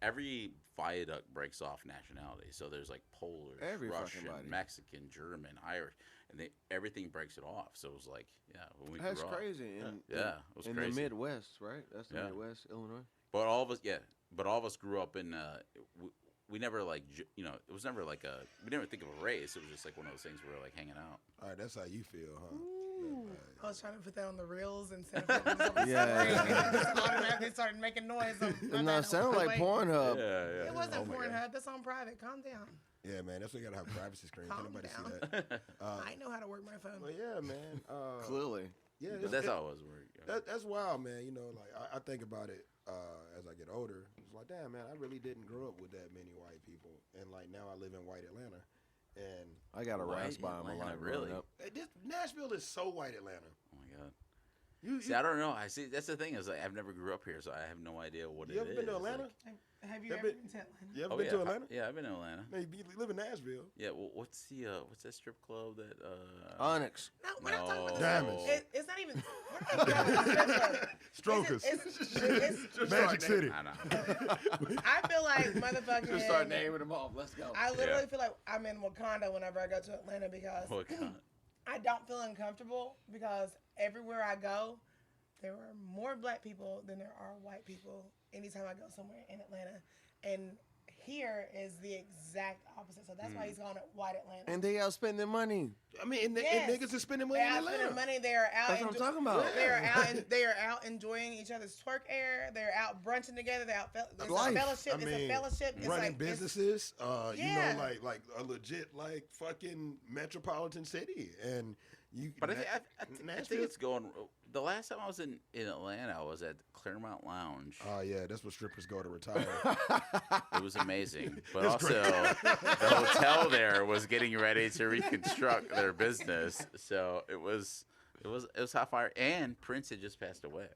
every viaduct breaks off nationality. So there's like Polish, Every fucking Russian, body. Mexican, German, Irish, and everything breaks it off. So it was like, yeah, when we That's grew up. crazy. Yeah, it was in crazy. the Midwest, right? That's the Yeah. Midwest, Illinois. But all of us grew up in. We never like you know, it was never like we never think of a race. It was just like one of those things where we're like hanging out. all right. That's how you feel, huh? I was trying to put that on the reels and send it on the Yeah. and it just automatically started making noise. It not sound like Pornhub. Yeah. It wasn't Pornhub. That's on private. Calm down. Yeah, man, that's why you gotta have privacy screen. Can't Calm nobody down. see that. I know how to work my phone. But yeah, man. Clearly. Yeah, But that's how it was. That's wild, man. You know, like I think about it as I get older. It's like, damn, man, I really didn't grow up with that many white people, and like now I live in white Atlanta, and I got a White rasp by my Atlanta, life. really? Nashville is so white Atlanta. Oh my god. See, I don't know. I see. That's the thing is, like, I've never grew up here, so I have no idea what it is. You ever been to Atlanta? Like, Have you That ever bit- been to Atlanta? You ever oh, been yeah. to Atlanta? Yeah, I've been to Atlanta. Man, you live in Nashville. Yeah. Well, what's that strip club that? Onyx. No, we're not talking about Diamonds. It's not even. We're not talking about strip club. Strokers. It's Magic City. I know. I feel like motherfucking. Just start naming them off. Let's go. I literally feel like I'm in Wakanda whenever I go to Atlanta because What kind? I don't feel uncomfortable because everywhere I go, there are more black people than there are white people anytime I go somewhere in Atlanta. And here is the exact opposite. So that's why he's calling it white Atlanta. And they out spending money. I mean, and Yes. niggas are spending money They're in out Atlanta. spending money. They are out. That's what I'm talking about. They are out. They are out enjoying each other's twerk air. They're out brunching together. They're out. It's Life. a fellowship. I It's mean, a fellowship. It's running like, it's- businesses, Yeah. you know, like a legit like fucking metropolitan city, and you. But I Nashville? think it's going. The last time I was in Atlanta, I was at Claremont Lounge. Oh yeah, that's where strippers go to retire. It was amazing, but It's also great. the hotel there was getting ready to reconstruct their business, so it was hot fire. And Prince had just passed away,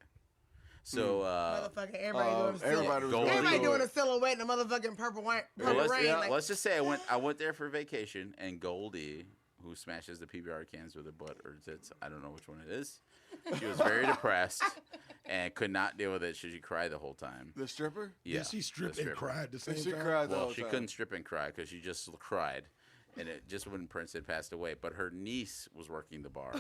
so motherfucking everybody doing a silhouette. everybody was Gold. going Everybody to doing it. a silhouette in a motherfucking purple rain. well, Like, let's just say I went there for vacation, and Goldie, who smashes the PBR cans with her butt or tits, I don't know which one it is. She was very depressed and could not deal with it. She cried the whole time. The stripper? Yeah, Did she the strip and stripper. cry at the same She time? cried the Well, whole she time. couldn't strip and cry because she just cried, and it just when Prince had passed away. But her niece was working the bar,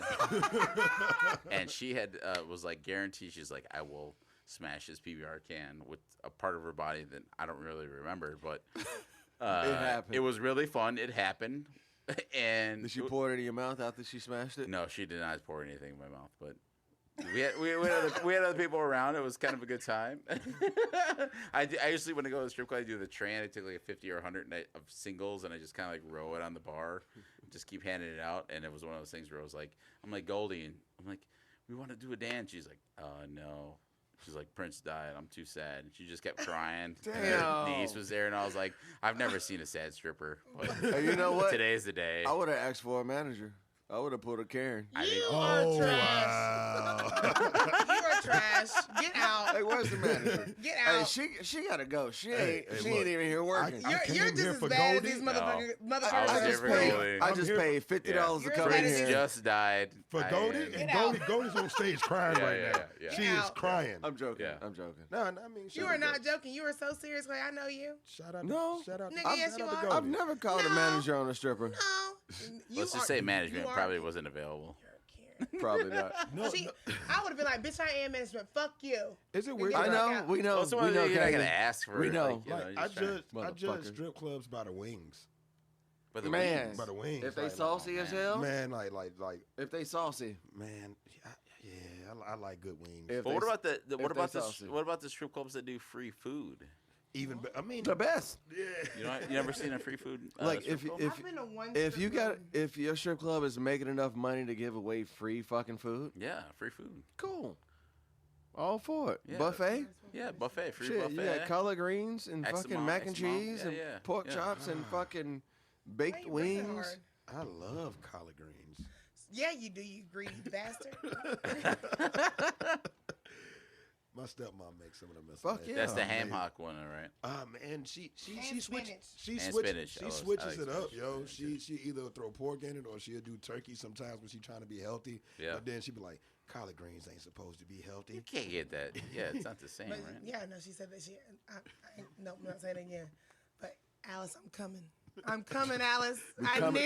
and she had was like guaranteed. She's like, I will smash this PBR can with a part of her body that I don't really remember, but It happened. It was really fun. It happened, and Did she pour it in your mouth after she smashed it? No, she did not pour anything in my mouth, but. We had other people around. It was kind of a good time. I usually when I go to the strip club, I do the tran. I take like a 50 or 100 of singles, and I just kind of like row it on the bar, just keep handing it out. And it was one of those things where I was like, I'm like Goldie, and I'm like, we want to do a dance. She's like, no. She's like, Prince died. I'm too sad. And she just kept crying. And her Damn. niece was there, and I was like, I've never seen a sad stripper. But Hey, you know what? today's the day. I would have asked for a manager. I would have put a Karen. I think- You are Oh trash. wow! You are trash. Get out. Hey, where's the manager? Get Hey, out. she gotta go. She Hey, ain't hey, she look, ain't even here working. I You're came just here as for bad as Goldie. these No. motherfuckers. I was I here just for paid. Goldie. I I'm just here for- paid $50 to You're come in better Prince than- here. just died. For I- Goldie, Get and out. Goldie's on stage crying Yeah, right yeah, now. yeah. She Get is out. crying. I'm joking. Yeah. I'm joking. No, I mean, You are not joking. You are so serious. Like, I know you. Shout out, No. shout out, Nigga, yes, shout you out to are. Goldie. I've never called a No. manager on a stripper. No. You Let's just are- say you management are- probably wasn't available. You're a Karen. Probably not. No, See, no. I would have been like, bitch, I am management. Fuck you. Is it weird? I I that know. out. We know. Well, so we know. you're not Katie. gonna ask for We it, know. Like, you know, Like you're I just trying to- judge Motherfucker. strip clubs by the wings. But the Man. wings- By the wings. If they like, saucy as man. hell, man, like, if they saucy, man, yeah, I like good wings. If But they what about if they saucy. what about the strip clubs that do free food? Even, I mean, the best. yeah. You never seen a free food? Like, strip if you- club? if- I've been to one If strip you got, club. if your strip club is making enough money to give away free fucking food, yeah, free food. cool. All for it. Yeah. Buffet. Yeah, buffet, free Shit, buffet. you got collard greens and X fucking amount, mac and X amount. cheese Yeah, and yeah, pork yeah. chops and fucking Why baked you breathing wings. hard? I love collard greens. Yeah, you do, you greedy bastard. My stepmom makes some of them. Fuck yeah. That's the Oh, ham man. hock one, all right? Man, she And switches. spinach. She And switches. spinach. She I switches like it up, spinach. yo. Yeah, She either throw pork in it or she'll do turkey sometimes when she trying to be healthy. Yeah. But then she be like, collard greens ain't supposed to be healthy. You can't get that. Yeah, it's not the same, But right? yeah, no, she said that she. No, I'm not saying it again. But Alice, I'm coming. I'm coming, Alice. I coming.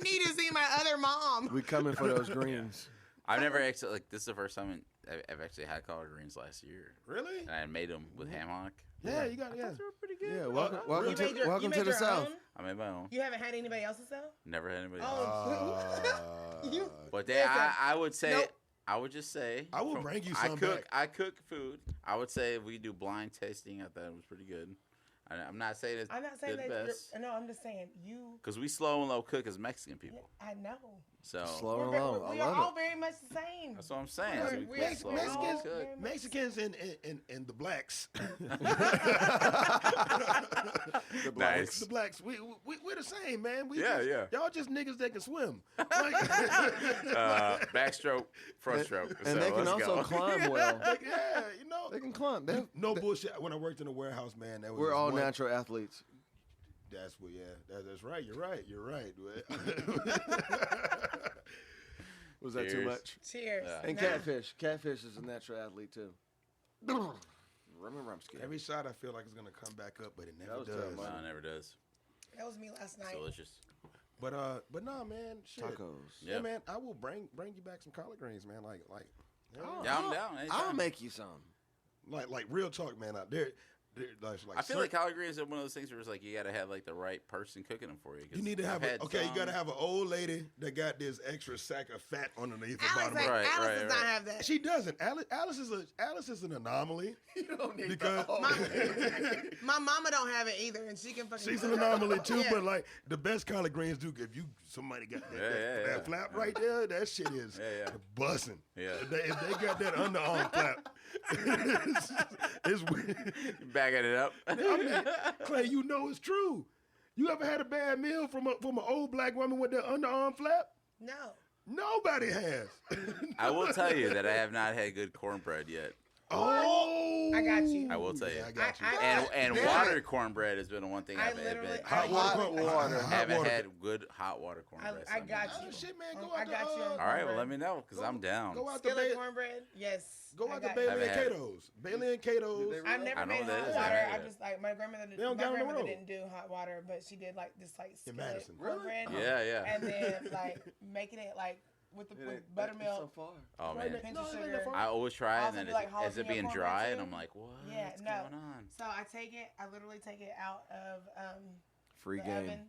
need to see my other mom. We coming for those greens. I've never actually like this is the first time I've actually had collard greens last year, Really? and I made them with ham hock. Yeah, you got yeah. They were pretty good. Yeah, welcome, welcome You to made your, welcome you to made the your South. own? I made my own. You haven't had anybody else's though? Never had anybody else. Oh, you. But they, Listen, I would say, nope. I would just say, I will bring you some I cook, back. I cook food. I would say if we do blind tasting, I thought it was pretty good. I'm not saying it's I'm not saying the that. best. No, I'm just saying you. Because we slow and low cook as Mexican people. I know. So Slow and We're, low. we I are love all it. very much the same. that's what I'm saying. We're- So we we're- cook slow we're and low all cook. very much- Mexicans and the blacks. The Nice. The blacks, we're the same, man. Yeah. Y'all just niggas that can swim. Backstroke, front stroke. And So they can let's also go. climb well. Like, yeah, you know. They can climb. No bullshit. When I worked in a warehouse, man, that was We're this all one- natural athletes. That's what. Yeah, that's right. You're right. Was that too Cheers. much? Cheers. Yeah. And Nah. catfish. Catfish is a natural athlete too. Rummy Rumsky. Every shot I feel like it's gonna come back up, but it never was does. terrible. No, it never does. That was me last night. Delicious. But no, man. Shit. Tacos. Yeah, Yeah. man. I will bring you back some collard greens, man. Like. Oh, Yeah, I'm I'll- down. Anytime. I'll make you some. Like real talk, man. Out there, like I feel like collard greens are one of those things where it's like you got to have like the right person cooking them for you. 'cause you need to have I've had you got to some- have an old lady that got this extra sack of fat underneath the Alex, bottom. like, Right, Alice right, does not right. have that. She doesn't. Alice is an anomaly You don't need because My mama don't have it either, and she can fucking. she's an anomaly too. Yeah. But like the best collard greens do, if you somebody got that flap right there, that shit is busting. Yeah. If they got that underarm flap, it's Backing it up. I mean, Clay, you know it's true. You ever had a bad meal from an old black woman with that underarm flap? No. Nobody has. I will tell you that I have not had good cornbread yet. Oh, I got you. I will tell you. Yeah, I got you. And Damn water cornbread has been the one thing I I've literally- been. hot water. I haven't had good hot water cornbread. I so got Oh you. shit, man! Go I out got to you on All right, well cornbread. let me know because I'm down. go out to Skillet Bailey. cornbread? Yes. Go I out to got Bailey Haven't and had it. Cato's. Bailey and Cato's. I've never I know made that hot is. water. Yeah. I just like my grandmother. They don't My got 'em on the grandmother road. didn't do hot water, but she did like this like skillet Madison. cornbread. Yeah. And then like making it like with buttermilk. So far. Oh Right man, next- pinch of no, it ain't sugar. that far. I always try it, Also and then do, like, as it jalapeno being cornbread, dry, too. and I'm like, what's no. going on? So I literally take it out of Free the game. oven,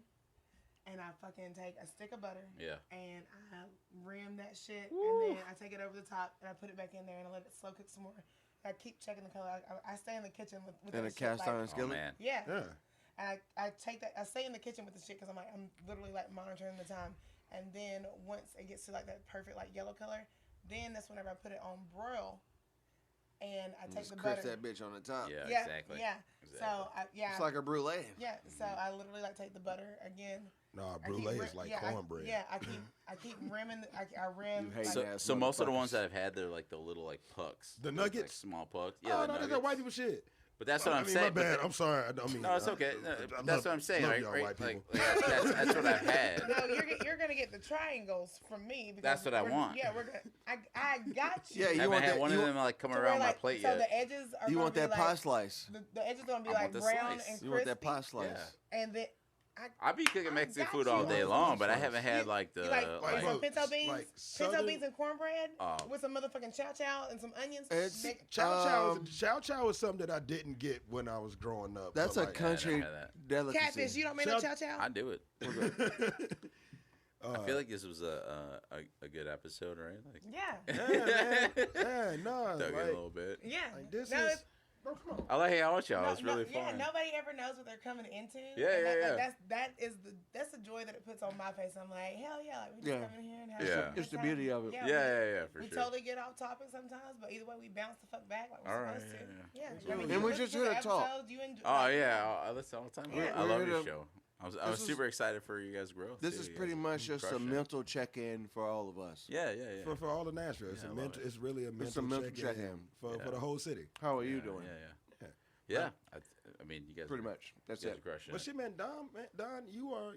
and I fucking take a stick of butter. Yeah. And I rim that shit, and then I take it over the top, and I put it back in there, and I let it slow cook some more. I keep checking the color. I stay in the kitchen with In that a shit, cast like, iron Oh skillet. man. Yeah. Yeah. And I take that. I stay in the kitchen with the shit because I'm literally like monitoring the time. And then once it gets to like that perfect like yellow color, then that's whenever I put it on broil, and I take Just the crisp butter. that bitch on the top. Yeah, Yeah, exactly. Yeah. Exactly. So It's like a brulee. yeah. So I literally like take the butter again. Nah, I keep brulee ri- is like yeah, cornbread. I keep rimming. I rim. You hate like, that. So most of the ones motherfuckers. that I've had, they're like the little like pucks. The Those, nuggets? like, small pucks. Oh Yeah, no, the that's nuggets. that white people shit. But that's what I'm I mean, saying. my but bad. the- I'm sorry. I mean, No, it's okay. I That's love- what I'm saying, love right? y'all Right? white Like, people. that's what I've had. No, you're gonna get the triangles from me. Because That's what I we're- want. Yeah, we're gonna. I got you. Yeah, I you haven't want had that- one you of want- them like come To where, around my like, plate so yet. the edges are. You gonna want be that like, pie slice. The edges gonna be I like want the brown slice. and You want that crispy, pie slice. Yeah. and then I be cooking I Mexican got food you. all day long, but I Slice. haven't had like the you like like- some pinto beans, like pinto southern- beans and cornbread Oh. with some motherfucking chow chow and some onions. It's- Make- Chow chow is something that I didn't get when I was growing up. That's but a like, country had that. delicacy. Catfish, you don't make no chow chow. I do it. Uh, I feel like this was a good episode, right? Like, Yeah, yeah, man. Yeah, no, dug in a like, little bit. yeah. like this No, is. it's- Bro, come on. I like hanging out with y'all. It's really yeah, fun. nobody ever knows what they're coming into. Yeah, and yeah, yeah. That's the joy that it puts on my face. I'm like, hell yeah, like we just Yeah. come in here and have Yeah. a good It's the time. beauty of it. Yeah, we- yeah, for we sure. totally get off topic sometimes, but either way, we bounce the fuck back like we're All right, supposed to. yeah, Yeah, I mean, And you we listen just to here the to talk. episodes, you enjoy, Oh like, yeah, I listen all the time. Yeah. I love We're your here to- show. I was this is- super excited for you guys' growth. This too. is You pretty guys much just a crushing it. mental check-in for all of us. Yeah, yeah, yeah. For all the Nashville, it's Yeah, a I mental. love it. It's really a mental, It's a mental check-in check-in. for Yeah. the whole city. How are you Yeah, doing? Yeah. Yeah. I mean, you guys Pretty much. That's you guys it. are crushing But it. shit, man, Don, you are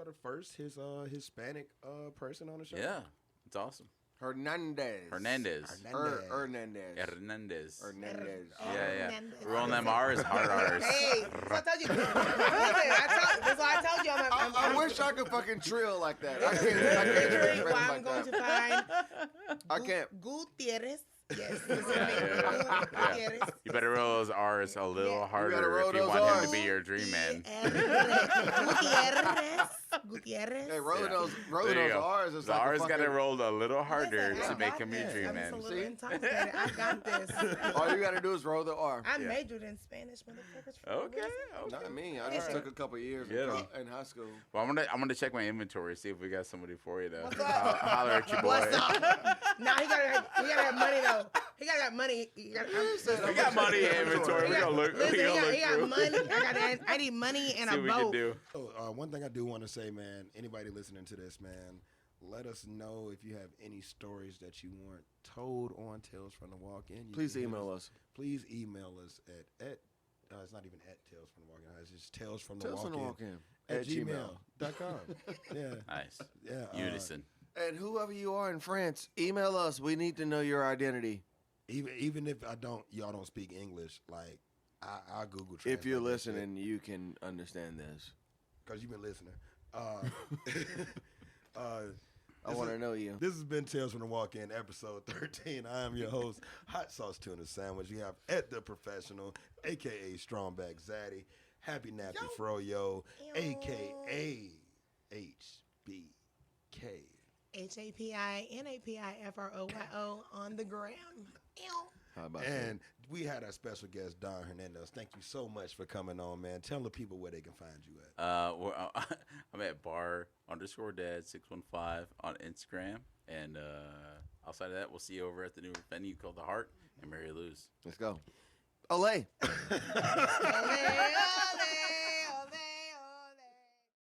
the first Hispanic person on the show. Yeah, it's awesome. Hernandez. Hernandez. Hernandez. Hernandez. Hernandez. Yeah, yeah. Hernandez. We're on them R's, hard R's. Hey, so I told you. Listen, that's why I told you. I wish I could fucking trill like that. I can't Picturing trill where I'm like going to that. find I can't. Gutierrez. Yes, this is Yeah, me. yeah, yeah. Gutierrez. You better roll those R's a little Yeah. harder gotta roll if you those want him Rs. to be your dream man. Gutierrez. Gutierrez. Hey, rolling Yeah. those There you go. R's is The like R's a got to fucking, roll a little harder Listen, I to make got them this. easier, I'm man. just a little See? intoxicated. I got this. all you got to do is roll the R. I Yeah. majored in Spanish, motherfuckers. For a Okay, reason. okay. Not me. I just Yeah. took a couple years Get 'em. in high school. Well, I'm gonna check my inventory, see if we got somebody for you though. What's up? Holler at your boy. What's up? Nah, he gotta have money though. He gotta have money. We got money in inventory. We gonna look. Listen, We gonna look he got through. money. I need money and See a what we can boat. do. Oh, one thing I do want to say, man, anybody listening to this, man, let us know if you have any stories that you want told on Tales from the Walk-In. You Please can hit email us. Please email us at it's not even at Tales from the Walk-In. It's just Tales from the Tales from the Walk-In Walk-In at gmail.com. Yeah. Nice. Yeah. Unison. And whoever you are in France, email us. We need to know your identity. Even if y'all don't speak English, like I Google Translate. If you're listening, you can understand this. because you've been listening. I want to know you. This has been Tales from the Walk-In, episode 13. I am your host, Hot Sauce Tuna Sandwich. You have Ed the Professional, a.k.a. Strongback Zaddy, Happy Nappy Froyo, a.k.a. HBK. HAPINAPIFROYO on the gram. Ew. How about And we had our special guest, Don Hernandez. Thank you so much for coming on, man. Tell the people where they can find you at. I'm at bar_dad615 on Instagram, and outside of that, we'll see you over at the new venue called The Heart in Mary Lou's. Let's go. Olay. Ole, ole.